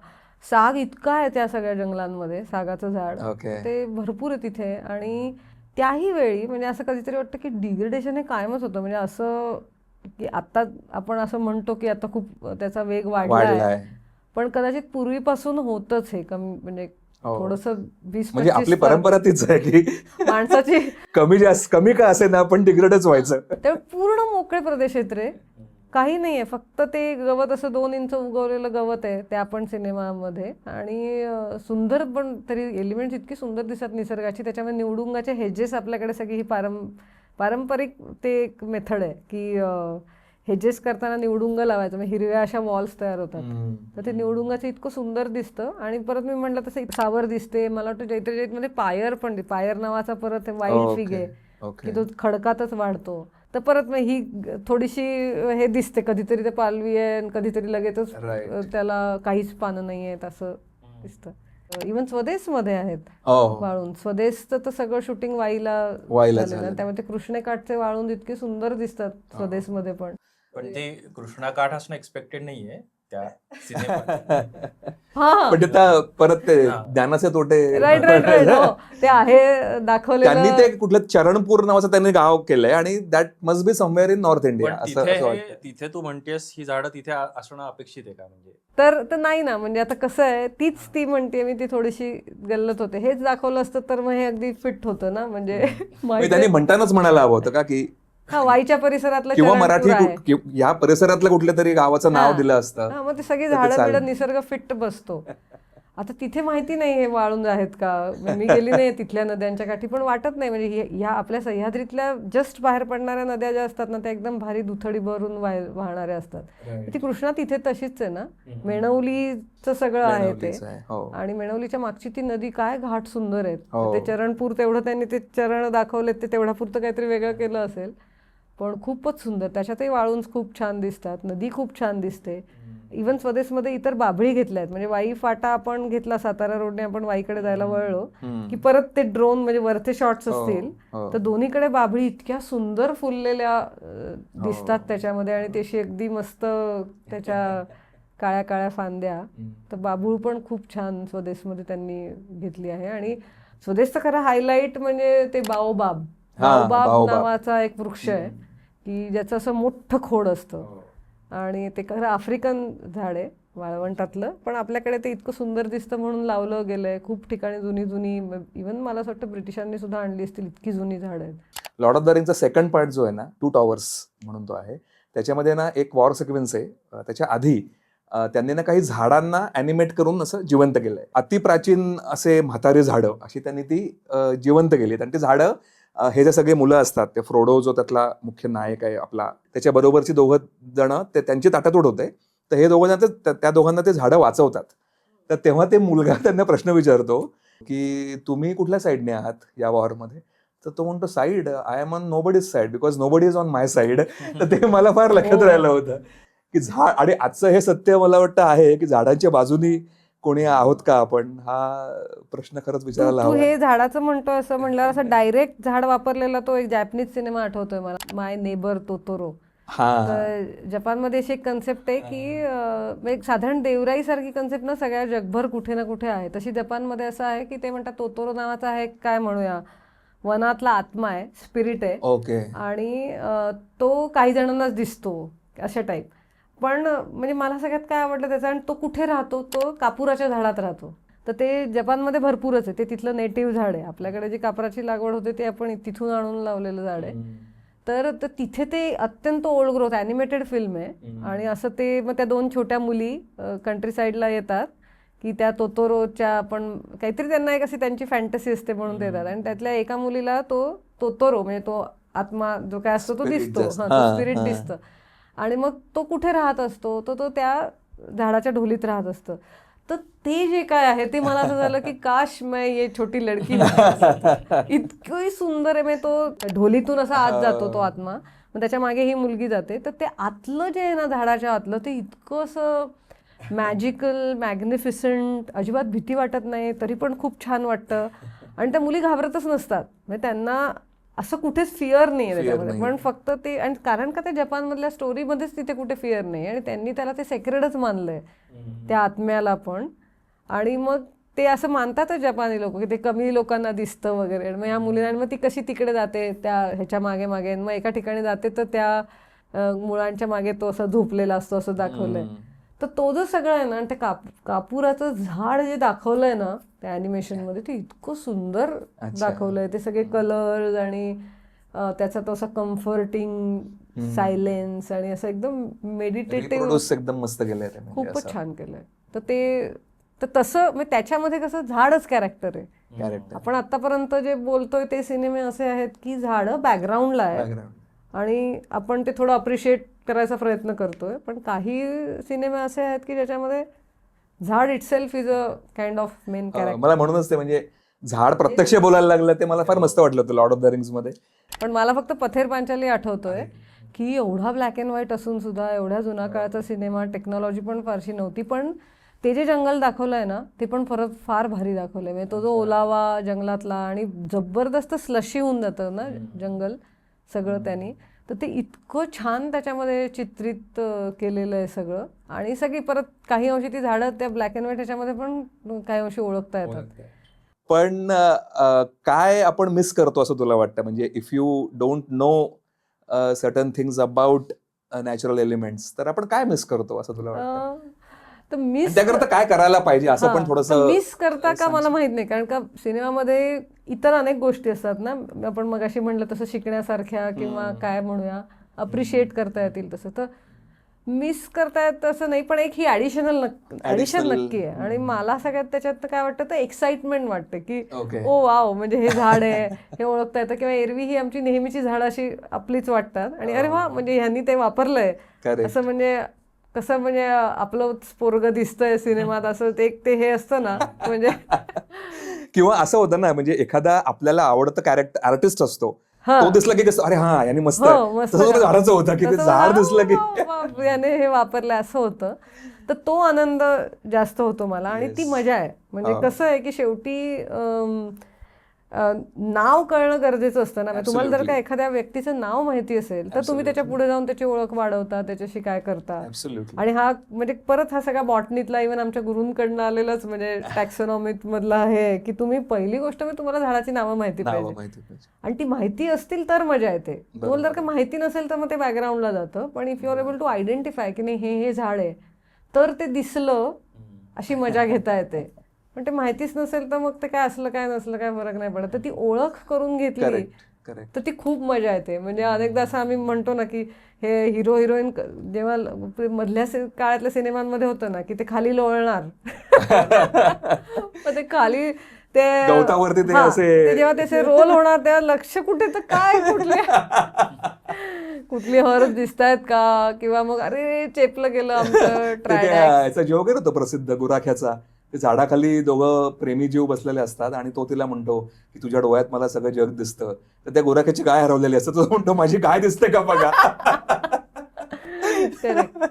S3: साग इतका आहे त्या सगळ्या जंगलांमध्ये, सागाचं झाड ते भरपूर आहे तिथे. आणि त्याही वेळी म्हणजे असं कधीतरी वाटतं की डिग्रेडेशन हे कायमच होतं. म्हणजे असं की आता आपण असं म्हणतो की आता खूप त्याचा वेग वाढलाय, पण कदाचित पूर्वीपासून होतच हे कमी म्हणजे थोडंसं 20-25
S4: म्हणजे आपली परंपरा तीच आहे की
S3: माणसाची
S4: कमी का असे ना पण डिग्रेडच व्हायचं.
S3: ते पूर्ण मोकळे प्रदेश आहेत रे, काही नाहीये, फक्त ते गवत असं 2 इंच उगवलेलं गवत आहे त्या पण सिनेमामध्ये. आणि सुंदर पण तरी एलिमेंट्स इतकी सुंदर दिसतात निसर्गाची. त्याच्यामध्ये निवडुंगाचे हेजेस आपल्याकडे सगळी ही पारंपरिक ते एक मेथड आहे की हेजेस करताना निवडुंग लावायचं, म्हणजे हिरव्या अशा वॉल्स तयार होतात. तर ते निवडुंगाचं इतकं सुंदर दिसतं. आणि परत मी म्हटलं तसं सावर दिसते. मला वाटतं जैत्रे जैतमध्ये पायर नावाचा परत वाईल्ड फिग आहे की तो खडकातच वाढतो. तर परत मग ही थोडीशी हे दिसते, कधीतरी ते पालवी आहे कधीतरी लगेचच त्याला काहीच पानं नाही आहेत असं दिसतं. इव्हन स्वदेशमध्ये आहेत वाळून. स्वदेशचं तर सगळं शूटिंग वाईला झालेलं, त्यामुळे ते कृष्णेकाठचे वाळून इतके सुंदर दिसतात स्वदेशमध्ये. पण
S1: ते कृष्णाकाठ असणं एक्सपेक्टेड नाहीये त्या सिनेमात.
S4: पण परत ते ज्ञानाचे तोटे
S3: राईट ते आहे दाखवलेलं.
S4: त्यांनी ते कुठलं चरणपूर नावाचं त्यांनी गाव केलंय आणि that must be somewhere in north India.
S1: तिथे तू म्हणतेस ही झाडं तिथे असणं अपेक्षित आहे का? म्हणजे
S3: तर नाही ना, म्हणजे आता कसं आहे तीच ती म्हणते मी, ती थोडीशी गल्लत होते. हेच दाखवलं असतं तर मग हे अगदी फिट होतं ना. म्हणजे
S4: त्यांनी म्हणतानाच म्हणायला हवं होतं का की
S3: वाईच्या परिसरातलं
S4: किंवा मराठी या परिसरातलं कुठल्या तरी गावाचं नाव दिलं असतं.
S3: मग ते सगळी झाडं बिडं निसर्ग फिट बसतो. आता तिथे माहिती नाही हे वाळून आहेत का, मी गेली नाही तिथल्या नद्यांच्या काठी, पण वाटत नाही. म्हणजे ह्या आपल्या सह्याद्रीतल्या जस्ट बाहेर पडणाऱ्या नद्या ज्या असतात ना त्या एकदम भारी दुथडी भरून वाहणाऱ्या असतात. ती कृष्णा तिथे तशीच आहे ना. मेणवलीचं सगळं आहे ते. आणि मेणवलीच्या मागची ती नदी काय घाट सुंदर आहेत. ते चरणपूर तेवढं त्यांनी ते चरण दाखवलेत, ते तेवढ्या पुरतं काहीतरी वेगळं केलं असेल. पण खूपच सुंदर. त्याच्यातही वाळूंज खूप छान दिसतात, नदी खूप छान दिसते. इवन स्वदेशमध्ये इतर बाभळी घेतल्या आहेत, म्हणजे वाई फाटा आपण घेतला सातारा रोडने, आपण वाईकडे जायला वळलो की परत ते ड्रोन म्हणजे वरचे शॉट्स असतील तर दोन्हीकडे बाभळी इतक्या सुंदर फुललेल्या दिसतात त्याच्यामध्ये, आणि त्याशी अगदी मस्त त्याच्या काळ्या काळ्या फांद्या. तर बाभूळ पण खूप छान स्वदेशमध्ये त्यांनी घेतली आहे. आणि स्वदेशचं खरं हायलाईट म्हणजे ते बाओबाब नावाचा एक वृक्ष आहे की ज्याचं असं मोठं खोड असतं, आणि ते खरं आफ्रिकन झाड आहे वाळवंटातलं, पण आपल्याकडे ते इतकं सुंदर दिसतं म्हणून लावलं गेलंय. खूप ठिकाणी जुनी इव्हन मला असं वाटतं ब्रिटिशांनी सुद्धा आणली असतील, इतकी जुनी झाड आहेत.
S4: लॉर्ड ऑफ द रिंगचा सेकंड पार्ट जो आहे ना, 2 टॉवर्स म्हणून तो आहे, त्याच्यामध्ये ना एक वॉर सिक्वेन्स आहे. त्याच्या आधी त्यांनी ना काही झाडांना ॲनिमेट करून असं जिवंत केलंय. अतिप्राचीन असे म्हातारी झाडं अशी त्यांनी ती जिवंत केली. आणि ती झाडं हे जे सगळे मुलं असतात, ते फ्रोडो जो त्यातला मुख्य नायक आहे आपला, त्याच्या बरोबरची 2 जण ते त्यांची ताटातूट होते. तर हे 2 जण त्या दोघांना ते झाडं वाचवतात. तर तेव्हा ते मुलगा त्यांना प्रश्न विचारतो की तुम्ही कुठल्या साईडने आहात या वॉरमध्ये. तर तो म्हणतो side, I am on nobody's side because nobody is on my side. तर ते मला फार लक्षात राहिलं होतं की झाड, आणि आजचं हे सत्य मला वाटतं आहे की झाडांच्या बाजूनी कोणी आहोत का आपण, हा प्रश्न खरंच विचारायला
S3: तू
S4: हवा.
S3: हे झाडाचं म्हणतो असं म्हणल्यावर असं डायरेक्ट झाड वापरलेला तो एक जॅपनीज सिनेमा आठवतोय मला, माय नेबर तोतोरो. तर जपानमध्ये अशी एक कन्सेप्ट आहे की एक साधारण देवराई सारखी कन्सेप्ट ना सगळ्या जगभर कुठे ना कुठे आहे. तशी जपानमध्ये असं आहे की ते म्हणतात तोतोरो नावाचा आहे, काय म्हणूया, वनातला आत्मा आहे, स्पिरिट आहे.
S4: ओके.
S3: आणि तो काही जणांनाच दिसतो अशा टाईप. पण म्हणजे मला सगळ्यात काय आवडलं त्याचा, आणि तो कुठे राहतो, तो कापुराच्या झाडात राहतो. तर ते जपानमध्ये भरपूरच आहे, ते तिथलं नेटिव्ह झाड आहे. आपल्याकडे जी कापराची लागवड होते ते आपण तिथून आणून लावलेलं झाड आहे. तर तिथे ते अत्यंत ओल्ड ग्रोथ ॲनिमेटेड फिल्म आहे. आणि असं ते मग त्या 2 छोट्या मुली कंट्री साईडला येतात की त्या तोतोरोच्या, आपण काहीतरी त्यांना एक अशी त्यांची फॅन्टसी असते म्हणून ते येतात. आणि त्यातल्या एका मुलीला तो तोतोरो म्हणजे तो आत्मा जो काय असतो तो दिसतो, तो स्पिरिट दिसतं. आणि मग तो कुठे राहत असतो, तो त्या झाडाच्या ढोलीत राहत असतं. तर ते जे काय आहे ते मला असं झालं की काश मैं ये छोटी लडकी इतकी सुंदर आहे. म्हणजे तो ढोलीतून असा आत जातो तो आत्मा, मग त्याच्या मागे ही मुलगी जाते. तर ते आतलं जे आहे ना झाडाच्या आतलं, ते इतकं असं मॅजिकल, मॅग्निफिसंट, अजिबात भीती वाटत नाही, तरी पण खूप छान वाटतं. आणि त्या मुली घाबरतच नसतात, म्हणजे त्यांना असं कुठेच फिअर नाही आहे त्याच्यामध्ये. पण फक्त ते, आणि कारण का ते जपानमधल्या स्टोरीमध्येच तिथे कुठे फिअर नाही, आणि त्यांनी त्याला ते सेक्रेडच मानलंय त्या आत्म्याला पण. आणि मग ते असं मानतातच जपानी लोक की ते कमी लोकांना दिसतं वगैरे. मग ह्या मुलींना, मग ती कशी तिकडे जाते त्या ह्याच्या मागे मागे, मग एका ठिकाणी जाते तर त्या मुलांच्या मागे तो असं झोपलेला असतो असं दाखवलंय. तर तो जो सगळं आहे ना, आणि ते कापुराचं झाड जे दाखवलंय ना त्या ॲनिमेशनमध्ये, ते इतकं सुंदर दाखवलंय. ते सगळे कलर्स आणि त्याचा तो असा कम्फर्टिंग सायलेन्स आणि असं एकदम मेडिटेटिव्ह,
S4: एकदम मस्त केलंय,
S3: खूपच छान केलंय. तर ते तर तसं म्हणजे त्याच्यामध्ये कसं झाडच कॅरेक्टर आहे. आपण आतापर्यंत जे बोलतोय ते सिनेमे असे आहेत की झाडं बॅकग्राऊंडला आहे आणि आपण ते थोडं अप्रिशिएट करायचा प्रयत्न करतोय. पण काही सिनेमे असे आहेत की ज्याच्यामध्ये झाड itself is a kind of main character.
S4: मला म्हणूनच ते म्हणजे झाड प्रत्यक्ष बोलायला लागलं ते मला फार मस्त वाटलं होतं लॉर्ड ऑफ द रिंग्स मध्ये.
S3: पण मला फक्त पथेर पांचाली आठवतोय की एवढा ब्लॅक अँड व्हाईट असून सुद्धा एवढ्या जुना काळाचा सिनेमा, टेक्नॉलॉजी पण फारशी नव्हती, पण ते जे जंगल दाखवलंय ना ते पण फार भारी दाखवलंय. म्हणजे तो जो ओलावा जंगलातला आणि जबरदस्त स्लशी होऊन जातं ना जंगल सगळं त्यांनी, तर ते इतकं छान त्याच्यामध्ये चित्रित केलेलं आहे सगळं. आणि सगळी परत काही अंशी ती झाडं त्या ब्लॅक अँड व्हाईट ह्याच्यामध्ये पण काही अंशी ओळखता येतात.
S4: पण काय आपण मिस करतो असं तुला वाटतं, म्हणजे if you don't know certain things about natural elements, तर आपण काय मिस करतो असं तुला वाटतं?
S3: तर मिस
S4: त्याकरता काय करायला पाहिजे असं पण थोडंसं
S3: मिस करता का मला माहित नाही, कारण का सिनेमामध्ये इतर अनेक गोष्टी असतात ना, आपण मगाशी म्हणलं तसं शिकण्यासारख्या किंवा काय म्हणूया अप्रिशिएट करता येतील तसं, तर मिस करता येत असं नाही. पण एक ही ॲडिशन नक्की आहे. आणि मला सगळ्यात त्याच्यात काय वाटतं तर एक्साइटमेंट वाटते की ओ वाव, म्हणजे हे झाड आहे हे ओळखता येतं. किंवा एरवी ही आमची नेहमीची झाडं अशी आपलीच वाटतात आणि अरे वा म्हणजे ह्यांनी ते वापरलंय असं, म्हणजे कसं म्हणजे आपलं पोरगं दिसतंय सिनेमात असं ते हे असतं ना म्हणजे
S4: किंवा असं होतं ना, म्हणजे एखादा आपल्याला आवडतं कॅरेक्टर आर्टिस्ट असतो
S3: हा.
S4: तो दिसला की कसं अरे हा याने मस्त
S3: हो, मस्त
S4: तसं तो
S3: झालं.
S4: झाडाचं होतं की ते
S3: तसं
S4: झाड
S3: मला,
S4: दिसलं की
S3: वा, याने हे वापरलं असं होतं. तर तो आनंद जास्त होतो मला आणि ती
S4: Yes.
S3: मजा आहे. म्हणजे
S4: हा.
S3: कसं आहे की शेवटी नाव कळणं गरजेचं असतं ना. म्हणजे तुम्हाला जर
S4: Absolutely.
S3: का एखाद्या व्यक्तीचं नाव माहिती असेल तर तुम्ही त्याच्या पुढे जाऊन त्याची ओळख वाढवता, त्याच्याशी काय करता.
S4: Absolutely.
S3: आणि हा म्हणजे परत हा सगळा बॉटनीतला इव्हन आमच्या गुरूंकडनं आलेलाच म्हणजे टॅक्सोनॉमीत मधला हे की तुम्ही पहिली गोष्ट म्हणजे तुम्हाला झाडाची नावं माहिती
S4: नावं
S3: पाहिजे
S4: माहिती पाहिजे.
S3: आणि ती माहिती असतील तर मजा येते. तुम्हाला जर का माहिती नसेल तर मग ते बॅकग्राऊंडला जातं. पण if you are able to identify की नाही हे झाड आहे तर ते दिसलं अशी मजा घेता येते. पण ते माहितीच नसेल तर मग ते काय असलं काय नसलं काय फरक नाही पडत. तर ती ओळख करून घेतली
S4: करेक्ट करेक्ट.
S3: तर ती खूप मजा येते. म्हणजे अनेकदा असं आम्ही म्हणतो ना की हे हिरो हिरोईन जेव्हा मधल्या काळातल्या सिनेमांमध्ये होतं ना की ते खाली लोळणार मग ते खाली ते
S4: गवतावरती ते
S3: हा,
S4: असे-
S3: ते जेव्हा त्याचे रोल होणार तेव्हा लक्ष कुठे तर काय कुठली हर्ब दिसतायत का किंवा मग अरे चेपलं गेलं आमचं ट्रायडॅक्स.
S4: याचा जोक आहे ना तो प्रसिद्ध गुराख्याचा. ते झाडाखाली दोघं प्रेमी जीव बसलेले असतात आणि तो तिला म्हणतो की तुझ्या डोळ्यात मला सगळं जग दिसतं. तर त्या गुराख्याची गाय हरवलेली असते. तो म्हणतो माझी गाय दिसते का बघा.
S3: Correct.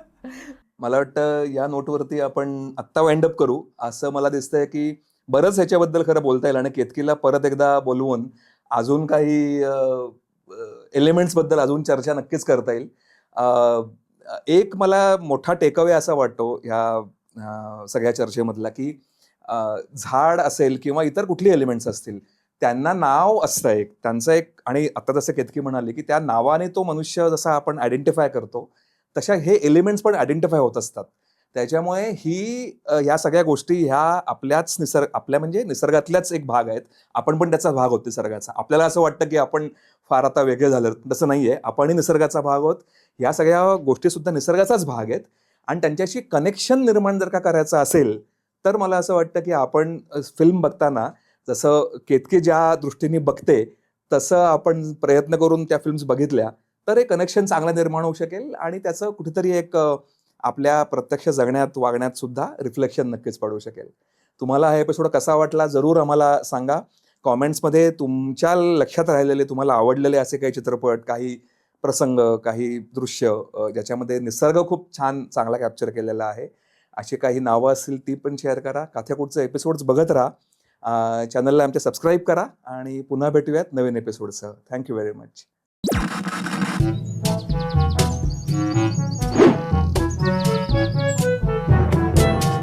S4: मला वाटतं या नोटवरती आपण आत्ता वाइंड अप करू असं मला दिसतंय की बरंच ह्याच्याबद्दल खरं बोलता येईल आणि केतकीला परत एकदा बोलवून अजून काही एलिमेंट्स बद्दल अजून चर्चा नक्कीच करता येईल. एक मला मोठा टेकअवे असा वाटतो ह्या सगळ्या चर्चेमधला की झाड असेल किंवा इतर कुठली एलिमेंट्स असतील त्यांना नाव असतं एक त्यांचं एक. आणि आता जसं केतकी म्हणाली की त्या नावाने तो मनुष्य जसा आपण आयडेंटिफाय करतो तशा हे एलिमेंट्स पण आयडेंटिफाय होत असतात. त्याच्यामुळे ह्या सगळ्या गोष्टी ह्या आपल्या म्हणजे निसर्गातल्याच एक भाग आहेत. आपण पण त्याचा भाग आहोत निसर्गाचा. आपल्याला असं वाटतं की आपण फार आता वेगळे झालं, तसं नाहीये. आपणही निसर्गाचा भाग आहोत. ह्या सगळ्या गोष्टी सुद्धा निसर्गाचाच भाग आहेत आणि त्यांच्याशी कनेक्शन निर्माण जर का करायचं असेल तर मला असं वाटतं की आपण फिल्म बघताना जसं केतकी ज्या दृष्टीने बघते तसं आपण प्रयत्न करून त्या फिल्म्स बघितल्या तर एक कनेक्शन चांगलं निर्माण होऊ शकेल आणि त्याचं कुठेतरी एक आपल्या प्रत्यक्ष जगण्यात वागण्यात सुद्धा रिफ्लेक्शन नक्कीच पडू शकेल. तुम्हाला हा एपिसोड कसा वाटला जरूर आम्हाला सांगा. कॉमेंट्समध्ये तुमच्या लक्षात राहिलेले तुम्हाला आवडलेले असे काही चित्रपट, काही प्रसंग, काही दृश्य ज्याच्यामध्ये निसर्ग खूप छान चांगला कॅप्चर केलेला आहे अशी काही नावं असतील ती पण शेअर करा. काथ्याकूटचे एपिसोड्स बघत राहा. चॅनलला आमच्या सबस्क्राईब करा आणि पुन्हा भेटूयात नवीन एपिसोडसह. Thank you very much.